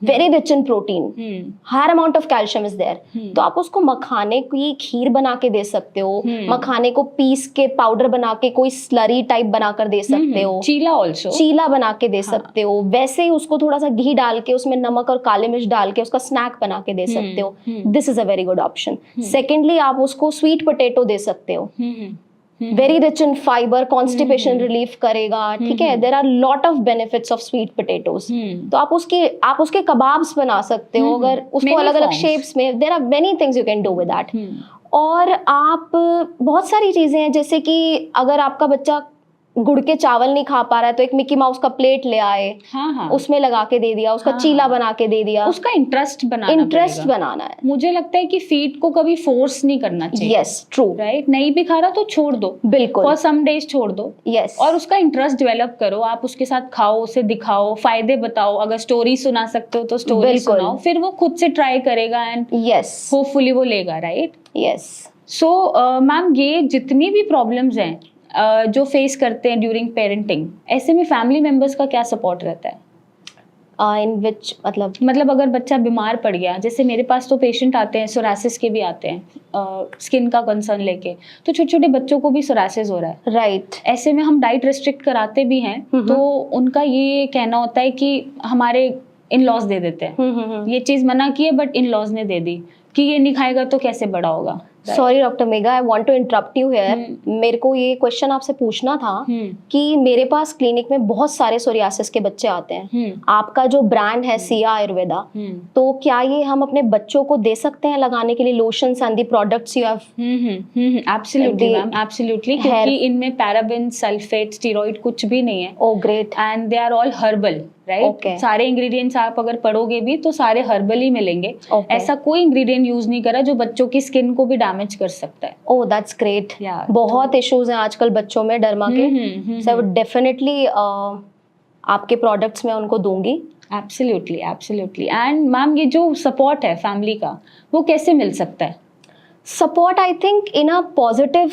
Speaker 1: very rich in protein, higher amount of calcium is there. तो आप उसको मखाने की खीर बना के दे सकते हो, मखाने को पीस के पाउडर बना के कोई स्लरी टाइप बनाकर दे सकते हो, चीला बना के दे सकते हो। वैसे ही उसको थोड़ा सा घी डाल के उसमें नमक और काली मिर्च डाल के उसका स्नैक बना के दे सकते हो। This is a very good option. Secondly, आप उसको स्वीट पोटैटो दे सकते हो, very rich in fibre, constipation relief करेगा, ठीक है। There are lot of benefits of sweet potatoes. तो आप उसके कबाब्स बना सकते हो, अगर उसको अलग अलग शेप्स में। There are many things you can do with that. और आप बहुत सारी चीजें हैं, जैसे कि अगर आपका बच्चा गुड़ के चावल नहीं खा पा रहा है तो एक मिकी माउस का प्लेट ले आए, उसमें लगा के दे दिया, उसका चीला बना के दे दिया।
Speaker 2: उसका इंटरेस्ट बनाना है। मुझे लगता है कि फीड को कभी फोर्स नहीं करना चाहिए।
Speaker 1: Yes, true,
Speaker 2: right. नहीं भी खा रहा तो छोड़ दो,
Speaker 1: बिल्कुल,
Speaker 2: फॉर सम डेज छोड़ दो।
Speaker 1: यस,
Speaker 2: और उसका इंटरेस्ट डेवलप करो, आप उसके साथ खाओ, उसे दिखाओ, फायदे बताओ। अगर स्टोरी सुना सकते हो तो स्टोरी सुनाओ, फिर वो खुद से ट्राई करेगा एंड
Speaker 1: यस,
Speaker 2: होपफुली वो लेगा, राइट?
Speaker 1: यस।
Speaker 2: सो मैम, ये जितनी भी प्रॉब्लम्स हैं जो फेस करते हैं ड्यूरिंग पेरेंटिंग, ऐसे में फैमिली मेंबर्स का क्या सपोर्ट रहता है?
Speaker 1: इन विच
Speaker 2: मतलब अगर बच्चा बीमार पड़ गया, जैसे मेरे पास तो पेशेंट आते हैं, सोरासिस के भी आते हैं, स्किन का कंसर्न लेके, तो छोटे छोटे बच्चों को भी सोरासिस हो रहा है,
Speaker 1: राइट।
Speaker 2: ऐसे में हम डाइट रिस्ट्रिक्ट कराते भी हैं, तो उनका ये कहना होता है कि हमारे इन लॉज दे देते हैं, ये चीज मना की है बट इन लॉज ने दे दी कि ये नहीं खाएगा तो कैसे बड़ा होगा।
Speaker 1: Sorry doctor Megha, I want to interrupt you here. मेरे को ये क्वेश्चन आपसे पूछना था कि मेरे पास क्लिनिक में बहुत सारे सोरियासिस के बच्चे आते हैं। आपका जो ब्रांड है सिया आयुर्वेदा, तो क्या ये हम अपने बच्चों को दे सकते हैं लगाने के लिए lotions and the products you have?
Speaker 2: Absolutely ma'am, absolutely, क्योंकि इनमें पैराबेन, सल्फेट, स्टेरॉइड कुछ भी नहीं है।
Speaker 1: Oh great.
Speaker 2: And they are all herbal, right? सारे इंग्रेडिएंट्स आप अगर पढ़ोगे भी तो सारे हर्बल ही मिलेंगे। ऐसा कोई इंग्रेडिएंट यूज नहीं करा जो बच्चों की स्किन को भी डैमेज कर सकता है।
Speaker 1: Oh that's great. बहुत इश्यूज हैं आजकल बच्चों में डर्मा के। सो डेफिनेटली आपके प्रोडक्ट्स मैं उनको दूंगी।
Speaker 2: Absolutely, absolutely. एंड मैम, ये जो सपोर्ट है फैमिली का, वो कैसे मिल सकता है?
Speaker 1: Support I think in a positive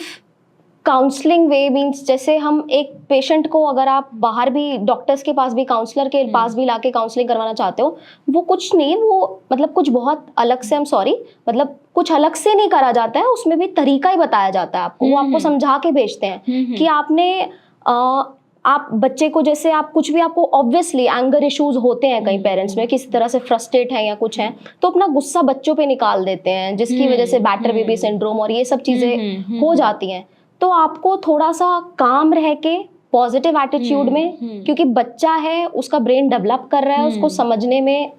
Speaker 1: counselling way, means जैसे हम एक पेशेंट को, अगर आप बाहर भी डॉक्टर्स के पास भी, काउंसलर के पास भी लाके काउंसलिंग करवाना चाहते हो, वो कुछ नहीं, वो मतलब कुछ बहुत अलग से, मतलब कुछ अलग से नहीं करा जाता है, उसमें भी तरीका ही बताया जाता है आपको। वो आपको समझा के भेजते हैं कि आपने आप बच्चे को, जैसे आप कुछ भी, आपको ऑब्वियसली एंगर इश्यूज होते हैं कई पेरेंट्स में, किसी तरह से फ्रस्ट्रेट हैं या कुछ हैं, तो अपना गुस्सा बच्चों पे निकाल देते हैं, जिसकी वजह से बैटर बेबी सिंड्रोम और ये सब चीजें हो जाती हैं। तो आपको थोड़ा सा काम रह के पॉजिटिव एटीट्यूड में, क्योंकि बच्चा है, उसका ब्रेन डेवलप कर रहा है, उसको समझने में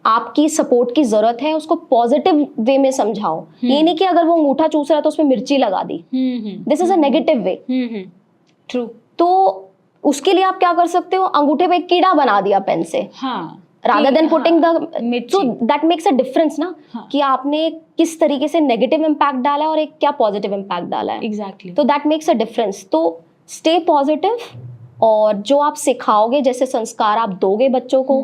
Speaker 1: आपकी सपोर्ट की जरूरत है, उसको पॉजिटिव वे में समझाओ। ये नहीं कि अगर वो अंगूठा चूस रहा है तो उसमें मिर्ची लगा दी, this is a negative way.
Speaker 2: True.
Speaker 1: तो उसके लिए आप क्या कर सकते हो, अंगूठे पे एक कीड़ा बना दिया पेन से, rather than putting the, so that makes a difference ना, कि आपने किस तरीके से नेगेटिव इम्पैक्ट डाला है और एक क्या पॉजिटिव इम्पैक्ट डाला है।
Speaker 2: एग्जैक्टली।
Speaker 1: तो दैट मेक्स अ डिफरेंस। तो स्टे पॉजिटिव, और जो आप सिखाओगे, जैसे संस्कार आप दोगे बच्चों को,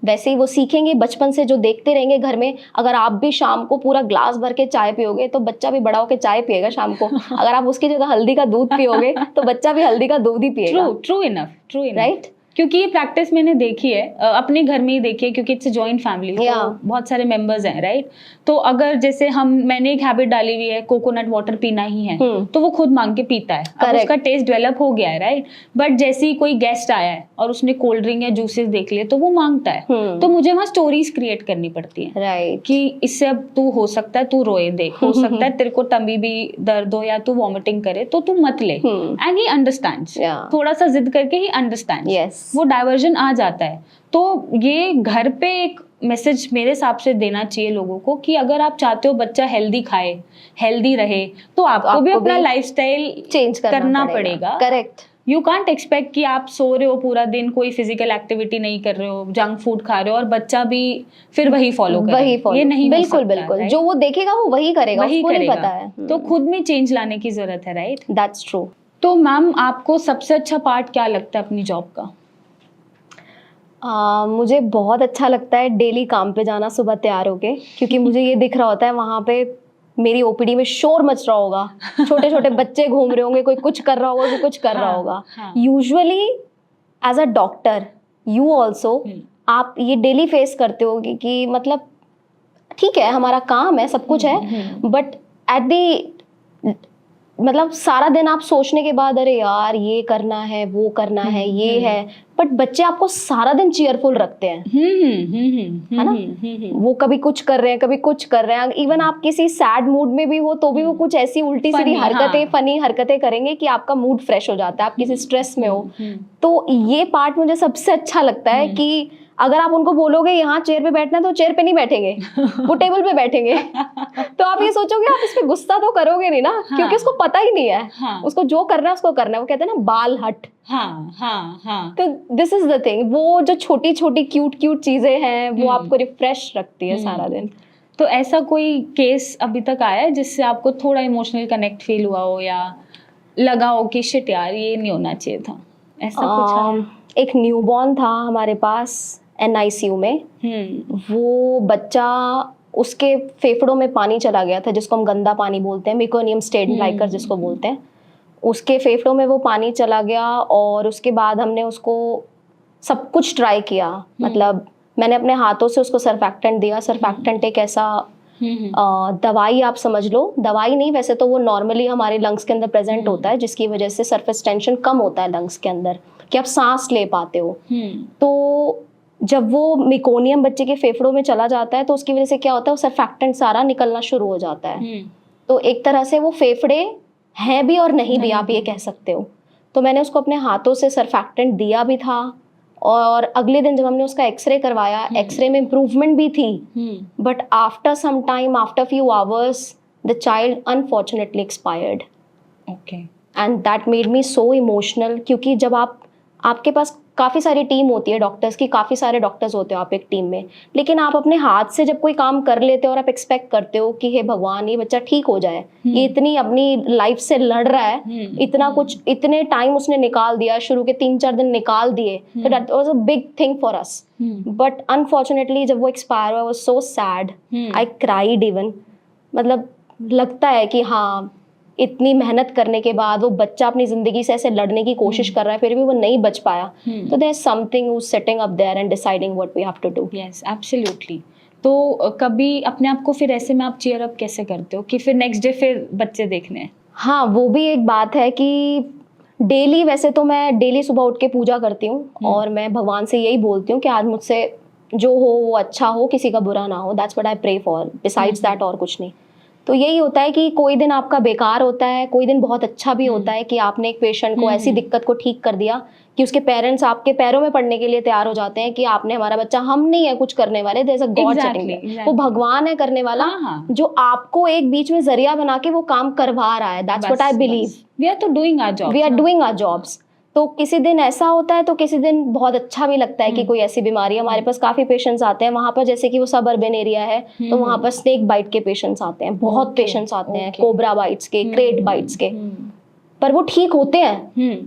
Speaker 1: वैसे ही वो सीखेंगे बचपन से, जो देखते रहेंगे घर में। अगर आप भी शाम को पूरा ग्लास भर के चाय पियोगे तो बच्चा भी बड़ा होकर चाय पिएगा शाम को। अगर आप उसकी जगह हल्दी का दूध पियोगे तो बच्चा भी हल्दी का दूध ही पिएगा।
Speaker 2: True enough,
Speaker 1: right.
Speaker 2: क्योंकि ये प्रैक्टिस मैंने देखी है, अपने घर में ही देखी है, क्योंकि इट्स अ जॉइंट फैमिली, तो बहुत सारे मेंबर्स हैं, राइट? तो अगर जैसे मैंने एक हैबिट डाली हुई है, कोकोनट वाटर पीना ही है, तो वो खुद मांग के पीता है। अब उसका टेस्ट डेवलप हो गया है, राइट? बट जैसे ही कोई गेस्ट आया है और उसने कोल्ड ड्रिंक या जूसेस देख लिए, तो वो मांगता है। तो मुझे वहाँ स्टोरीज क्रिएट करनी पड़ती है,
Speaker 1: राइट,
Speaker 2: कि इससे अब तू, हो सकता है तू रोए, देख, हो सकता है तेरे को तंबी भी दर्द हो या तू वॉमिटिंग करे, तो तू मत ले। एंड ही अंडरस्टैंड्स, थोड़ा सा जिद करके ही अंडरस्टैंड्स, वो डाइवर्जन आ जाता है। तो ये घर पे एक मैसेज मेरे हिसाब से देना चाहिए लोगों को, कि अगर आप चाहते हो बच्चा हेल्दी खाए, हेल्दी रहे, तो आपको भी अपना लाइफस्टाइल
Speaker 1: चेंज करना पड़ेगा। करेक्ट।
Speaker 2: यू कांट एक्सपेक्ट कि आप सो रहे हो पूरा दिन, कोई फिजिकल एक्टिविटी नहीं कर रहे हो, जंक फूड खा रहे हो, और बच्चा भी फिर वही फॉलो करे। ये नहीं हो सकता।
Speaker 1: बिल्कुल, जो वो देखेगा वो वही करेगा, उसको नहीं पता है।
Speaker 2: तो खुद में चेंज लाने की जरूरत है, राइट?
Speaker 1: That's true.
Speaker 2: तो मैम, आपको सबसे अच्छा पार्ट क्या लगता है अपनी जॉब का?
Speaker 1: मुझे बहुत अच्छा लगता है डेली काम पे जाना, सुबह तैयार होके, क्योंकि मुझे ये दिख रहा होता है वहाँ पे मेरी ओपीडी में शोर मच रहा होगा, छोटे छोटे बच्चे घूम रहे होंगे, कोई कुछ कर रहा होगा, कोई कुछ कर रहा होगा। Usually as a doctor, you also, आप ये डेली फेस करते होगे कि मतलब ठीक है हमारा काम है, सब कुछ है, बट एट दी, मतलब सारा दिन आप सोचने के बाद, अरे यार ये करना है, वो करना है, ये है, बट बच्चे आपको सारा दिन चीयरफुल रखते हैं, है ना? वो कभी कुछ कर रहे हैं, कभी कुछ कर रहे हैं। इवन आप किसी सैड मूड में भी हो तो भी वो कुछ ऐसी उल्टी सीधी हरकतें, फनी हरकतें करेंगे कि आपका मूड फ्रेश हो जाता है, आप किसी स्ट्रेस में हो। तो ये पार्ट मुझे सबसे अच्छा लगता है कि अगर आप उनको बोलोगे यहाँ चेयर पे बैठना है, तो चेयर पे नहीं बैठेंगे, वो टेबल पे बैठेंगे। तो आप ये सोचोगे आप इस पे गुस्सा तो करोगे नहीं ना, क्योंकि उसको पता ही नहीं है, उसको जो करना है उसको करना है। वो कहते हैं ना, बाल हट। तो दिस इज द थिंग, वो जो छोटी छोटी क्यूट चीजें हैं, वो आपको रिफ्रेश रखती है सारा दिन।
Speaker 2: तो ऐसा कोई केस अभी तक आया है जिससे आपको थोड़ा इमोशनल कनेक्ट फील हुआ हो, या लगा हो कि शिट यार ये नहीं होना चाहिए था, ऐसा कुछ?
Speaker 1: एक न्यूबॉर्न था हमारे पास NICU में। वो बच्चा, उसके फेफड़ों में पानी चला गया था, जिसको हम गंदा पानी बोलते हैं, मेकोनियम स्टेनलाइकर जिसको बोलते हैं। उसके फेफड़ों में वो पानी चला गया, और उसके बाद हमने उसको सब कुछ ट्राई किया। मतलब मैंने अपने हाथों से उसको सर्फैक्टेंट दिया। सर्फैक्टेंट एक ऐसा दवाई, आप समझ लो, दवाई नहीं, वैसे तो वो नॉर्मली हमारे लंग्स के अंदर प्रेजेंट होता है, जिसकी वजह से सरफेस टेंशन कम होता है लंग्स के अंदर, कि आप सांस ले पाते हो। तो जब वो मेकोनियम बच्चे के फेफड़ों में चला जाता है, तो उसकी वजह से क्या होता है, वो सर्फैक्टेंट सारा निकलना शुरू हो जाता है। तो एक तरह से वो फेफड़े हैं भी और नहीं भी,
Speaker 2: नहीं
Speaker 1: आप ये
Speaker 2: भी।
Speaker 1: कह सकते हो। तो मैंने उसको अपने हाथों से सरफैक्टेंट दिया भी था, और अगले दिन जब हमने उसका एक्सरे करवाया, एक्सरे में इम्प्रूवमेंट भी थी, but after some time, after few hours, the child unfortunately expired.
Speaker 2: Okay.
Speaker 1: And that made me so emotional, क्योंकि जब आपके पास काफ़ी सारी टीम होती है डॉक्टर्स की, काफ़ी सारे डॉक्टर्स होते हो आप एक टीम में, लेकिन आप अपने हाथ से जब कोई काम कर लेते हो और आप एक्सपेक्ट करते हो कि हे भगवान ये बच्चा ठीक हो जाए, ये इतनी अपनी लाइफ से लड़ रहा है, इतना कुछ, इतने टाइम उसने निकाल दिया, शुरू के 3-4 दिन निकाल दिए, तो that was a big thing for us. But unfortunately जब वो एक्सपायर हुआ, I was so sad, I cried even. मतलब लगता है कि हाँ, इतनी मेहनत करने के बाद वो बच्चा अपनी जिंदगी से ऐसे लड़ने की कोशिश कर रहा है, फिर भी वो नहीं बच पाया। तो there is something who sitting up there and deciding what we have to do.
Speaker 2: Yes, absolutely. तो कभी अपने आप को फिर ऐसे में आप चीयर अप कैसे करते हो कि फिर नेक्स्ट डे फिर बच्चे देखने हैं?
Speaker 1: हाँ, वो भी एक बात है कि डेली, वैसे तो मैं डेली सुबह उठ के पूजा करती हूँ, और मैं भगवान से यही बोलती हूँ कि आज मुझसे जो हो वो अच्छा हो, किसी का बुरा ना हो। That's what I pray for, besides that और कुछ नहीं। तो यही होता है कि कोई दिन आपका बेकार होता है, कोई दिन बहुत अच्छा भी होता है कि आपने एक पेशेंट को ऐसी दिक्कत को ठीक कर दिया कि उसके पेरेंट्स आपके पैरों में पड़ने के लिए तैयार हो जाते हैं कि आपने हमारा बच्चा, हम नहीं है कुछ करने वाले, there is a god setting there, वो भगवान है करने वाला, जो आपको एक बीच में जरिया बना के वो काम करवा रहा है। That's what I believe.
Speaker 2: We are तो doing our job,
Speaker 1: we are doing our jobs. तो किसी दिन ऐसा होता है, तो किसी दिन बहुत अच्छा भी लगता है कि कोई ऐसी बीमारी, हमारे पास काफी पेशेंट्स आते हैं वहां पर, जैसे कि वो सब अर्बन एरिया है, तो वहां पर स्नेक बाइट के पेशेंट्स आते हैं, बहुत पेशेंट्स आते हैं, कोबरा बाइट्स के, क्रेट बाइट्स के, पर वो ठीक होते हैं।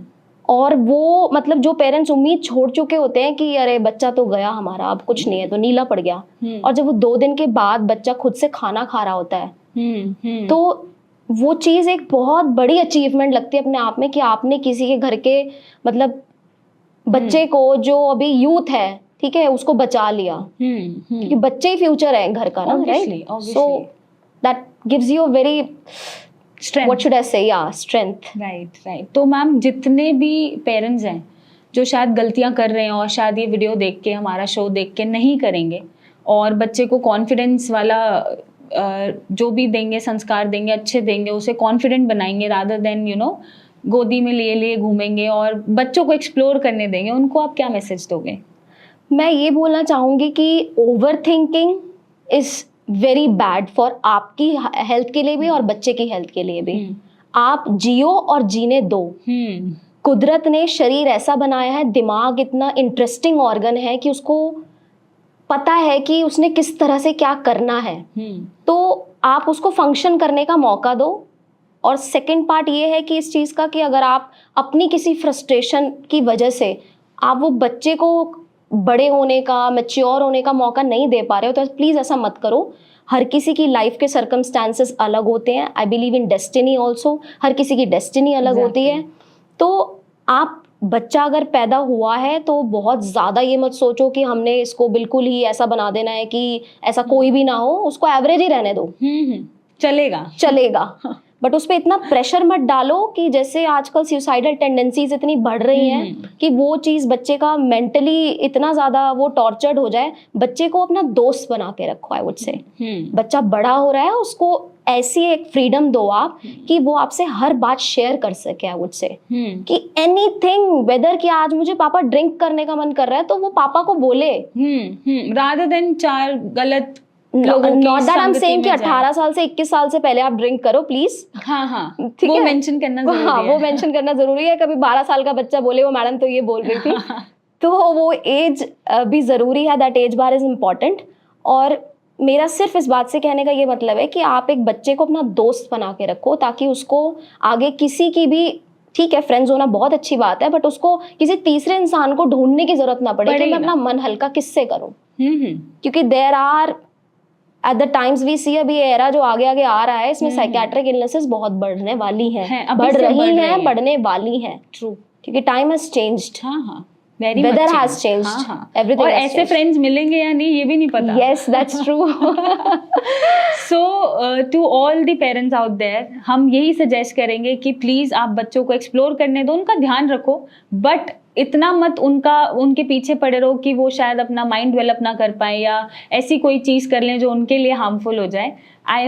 Speaker 1: और वो मतलब जो पेरेंट्स उम्मीद छोड़ चुके होते हैं कि अरे बच्चा तो गया हमारा, अब कुछ नहीं है, तो नीला पड़ गया, और जब वो 2 दिन के बाद बच्चा खुद से खाना खा रहा होता है, तो वो चीज़ एक बहुत बड़ी अचीवमेंट लगती है अपने आप में, कि आपने किसी के घर के मतलब बच्चे को, जो अभी यूथ है, ठीक है, उसको बचा लिया, क्योंकि बच्चे ही फ्यूचर है घर का ना, right? So that gives you a very what should I से, या स्ट्रेंथ।
Speaker 2: राइट। तो मैम, जितने भी पेरेंट्स हैं जो शायद गलतियां कर रहे हैं और शायद ये वीडियो देख के, हमारा शो देख के नहीं करेंगे, और बच्चे को कॉन्फिडेंस वाला जो भी देंगे, संस्कार देंगे, अच्छे देंगे, उसे कॉन्फिडेंट बनाएंगे, रादर देन गोदी में लिए लिए घूमेंगे, और बच्चों को एक्सप्लोर करने देंगे, उनको आप क्या मैसेज दोगे?
Speaker 1: मैं ये बोलना चाहूँगी कि over thinking is very bad for आपकी हेल्थ के लिए भी और बच्चे की हेल्थ के लिए भी। आप जियो और जीने दो। कुदरत ने शरीर ऐसा बनाया है, दिमाग इतना इंटरेस्टिंग ऑर्गन है कि उसको पता है कि उसने किस तरह से क्या करना है, तो आप उसको फंक्शन करने का मौका दो। और सेकंड पार्ट ये है कि इस चीज़ का, कि अगर आप अपनी किसी फ्रस्ट्रेशन की वजह से आप वो बच्चे को बड़े होने का, मैच्योर होने का मौका नहीं दे पा रहे हो, तो प्लीज़ ऐसा मत करो। हर किसी की लाइफ के सर्कमस्टांसेस अलग होते हैं। I believe in destiny also, हर किसी की डेस्टिनी अलग होती है। तो आप बच्चा अगर पैदा हुआ है तो बहुत ज़्यादा ये मत सोचो कि हमने इसको बिल्कुल ही ऐसा बना देना है कि ऐसा कोई भी ना हो, उसको एवरेज ही रहने दो, चलेगा। बट उस पर इतना प्रेशर मत डालो कि जैसे आजकल सुसाइडल टेंडेंसीज इतनी बढ़ रही हैं कि वो चीज़ बच्चे का मेंटली इतना ज़्यादा वो टॉर्चर्ड हो जाए। बच्चे को अपना दोस्त बना के रखो, आई वुड से। बच्चा बड़ा हो रहा है, उसको ऐसी एक फ्रीडम दो आप कि वो आपसे हर बात शेयर कर सके, आई वुड से, कि एनीथिंग, वेदर कि आज मुझे पापा ड्रिंक करने का मन कर रहा है, तो वो पापा को बोले,
Speaker 2: रादर देन 4 गलत
Speaker 1: not that I am saying कि 18 साल से 21 साल से पहले आप ड्रिंक करो प्लीज।
Speaker 2: ठीक है, मेंशन करना जरूरी है।
Speaker 1: वो मेंशन करना जरूरी है। कभी 12 साल का बच्चा बोले वो मैडम तो ये बोल रही थी, तो वो एज भी जरूरी है, that age bar is important. और मेरा सिर्फ इस बात से कहने का ये मतलब है कि आप एक बच्चे को अपना दोस्त बना के रखो, ताकि उसको आगे किसी की भी, ठीक है फ्रेंड्स होना बहुत अच्छी बात है, बट उसको किसी तीसरे इंसान को ढूंढने की जरूरत ना पड़े कि मैं अपना मन हल्का किससे करूं। क्योंकि there are at the times we see, अभी एरा जो आगे आगे आ रहा है, इसमें साइकेट्रिक इलनेसेस बहुत बढ़ने वाली हैं, बढ़ रही हैं, बढ़ने वाली हैं। ट्रू, क्योंकि time has changed, weather has changed, everything.
Speaker 2: और ऐसे फ्रेंड्स मिलेंगे या नहीं ये भी नहीं पता।
Speaker 1: Yes, that's true.
Speaker 2: So to all the parents out there, हम यही सजेस्ट करेंगे कि प्लीज आप बच्चों को एक्सप्लोर करने दो, उनका ध्यान रखो, बट इतना मत उनके पीछे पड़े रहो कि वो शायद अपना माइंड डेवलप ना कर पाए या ऐसी कोई चीज़ कर लें जो उनके लिए हार्मफुल हो जाए। आई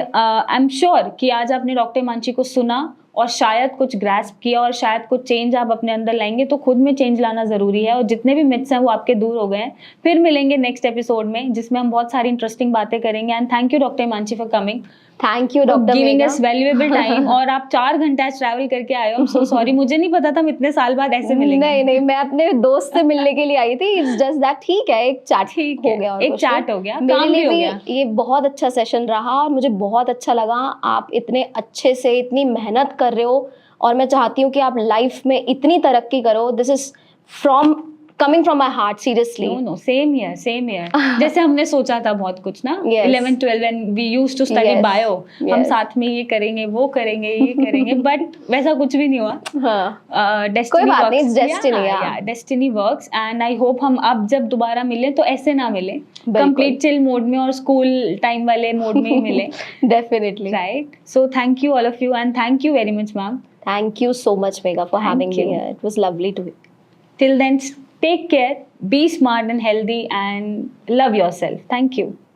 Speaker 2: एम श्योर कि आज आपने डॉक्टर हिमांशी को सुना और शायद कुछ ग्रैस्प किया और शायद कुछ चेंज आप अपने अंदर लाएंगे, तो खुद में चेंज लाना ज़रूरी है और जितने भी मिथ्स हैं वो आपके दूर हो गए हैं। फिर मिलेंगे नेक्स्ट एपिसोड में जिसमें हम बहुत सारी इंटरेस्टिंग बातें करेंगे। And thank you doctor Himanshi for coming,
Speaker 1: thank you doctor
Speaker 2: giving
Speaker 1: Megha.
Speaker 2: Us valuable time. और आप 4 घंटा ट्रैवल करके आए हो, आई एम सो सॉरी, मुझे नहीं पता था हम इतने साल बाद ऐसे मिलेंगे।
Speaker 1: नहीं नहीं, मैं अपने दोस्त से मिलने के लिए आई थी। इट्स जस्ट दैट ठीक है, एक चैट
Speaker 2: ठीक
Speaker 1: हो
Speaker 2: है,
Speaker 1: गया और
Speaker 2: एक
Speaker 1: कुछ
Speaker 2: चैट
Speaker 1: नहीं।
Speaker 2: हो गया,
Speaker 1: मेरे
Speaker 2: काम
Speaker 1: लिए
Speaker 2: भी हो
Speaker 1: भी
Speaker 2: गया।
Speaker 1: ये बहुत अच्छा सेशन रहा और मुझे बहुत अच्छा लगा। आप इतने अच्छे से इतनी मेहनत कर रहे हो और मैं चाहती हूँ कि आप लाइफ में इतनी तरक्की करो। This is from coming from my heart, seriously.
Speaker 2: No same here जैसे हमने सोचा था बहुत कुछ ना,
Speaker 1: Yes.
Speaker 2: 11 12 when we used to study
Speaker 1: Yes.
Speaker 2: bio, हम
Speaker 1: Yes.
Speaker 2: साथ में ये करेंगे वो करेंगे ये करेंगे बट वैसा कुछ भी नहीं हुआ।
Speaker 1: हाँ,
Speaker 2: डेस्टिनी
Speaker 1: कोई बात नहीं,
Speaker 2: works,
Speaker 1: it's destiny, yeah.
Speaker 2: Destiny works and I hope हम अब जब दोबारा मिलें तो ऐसे ना मिले,
Speaker 1: बिल्कुल।
Speaker 2: कंप्लीट चिल मोड में और स्कूल टाइम वाले मोड में ही मिले।
Speaker 1: Definitely.
Speaker 2: Right, so thank you all of you and thank you very much ma'am.
Speaker 1: Thank you so much, Megha, for
Speaker 2: Thank
Speaker 1: having
Speaker 2: you.
Speaker 1: me here. It was lovely to.
Speaker 2: Till then, take care, be smart and healthy and love yourself. Thank you.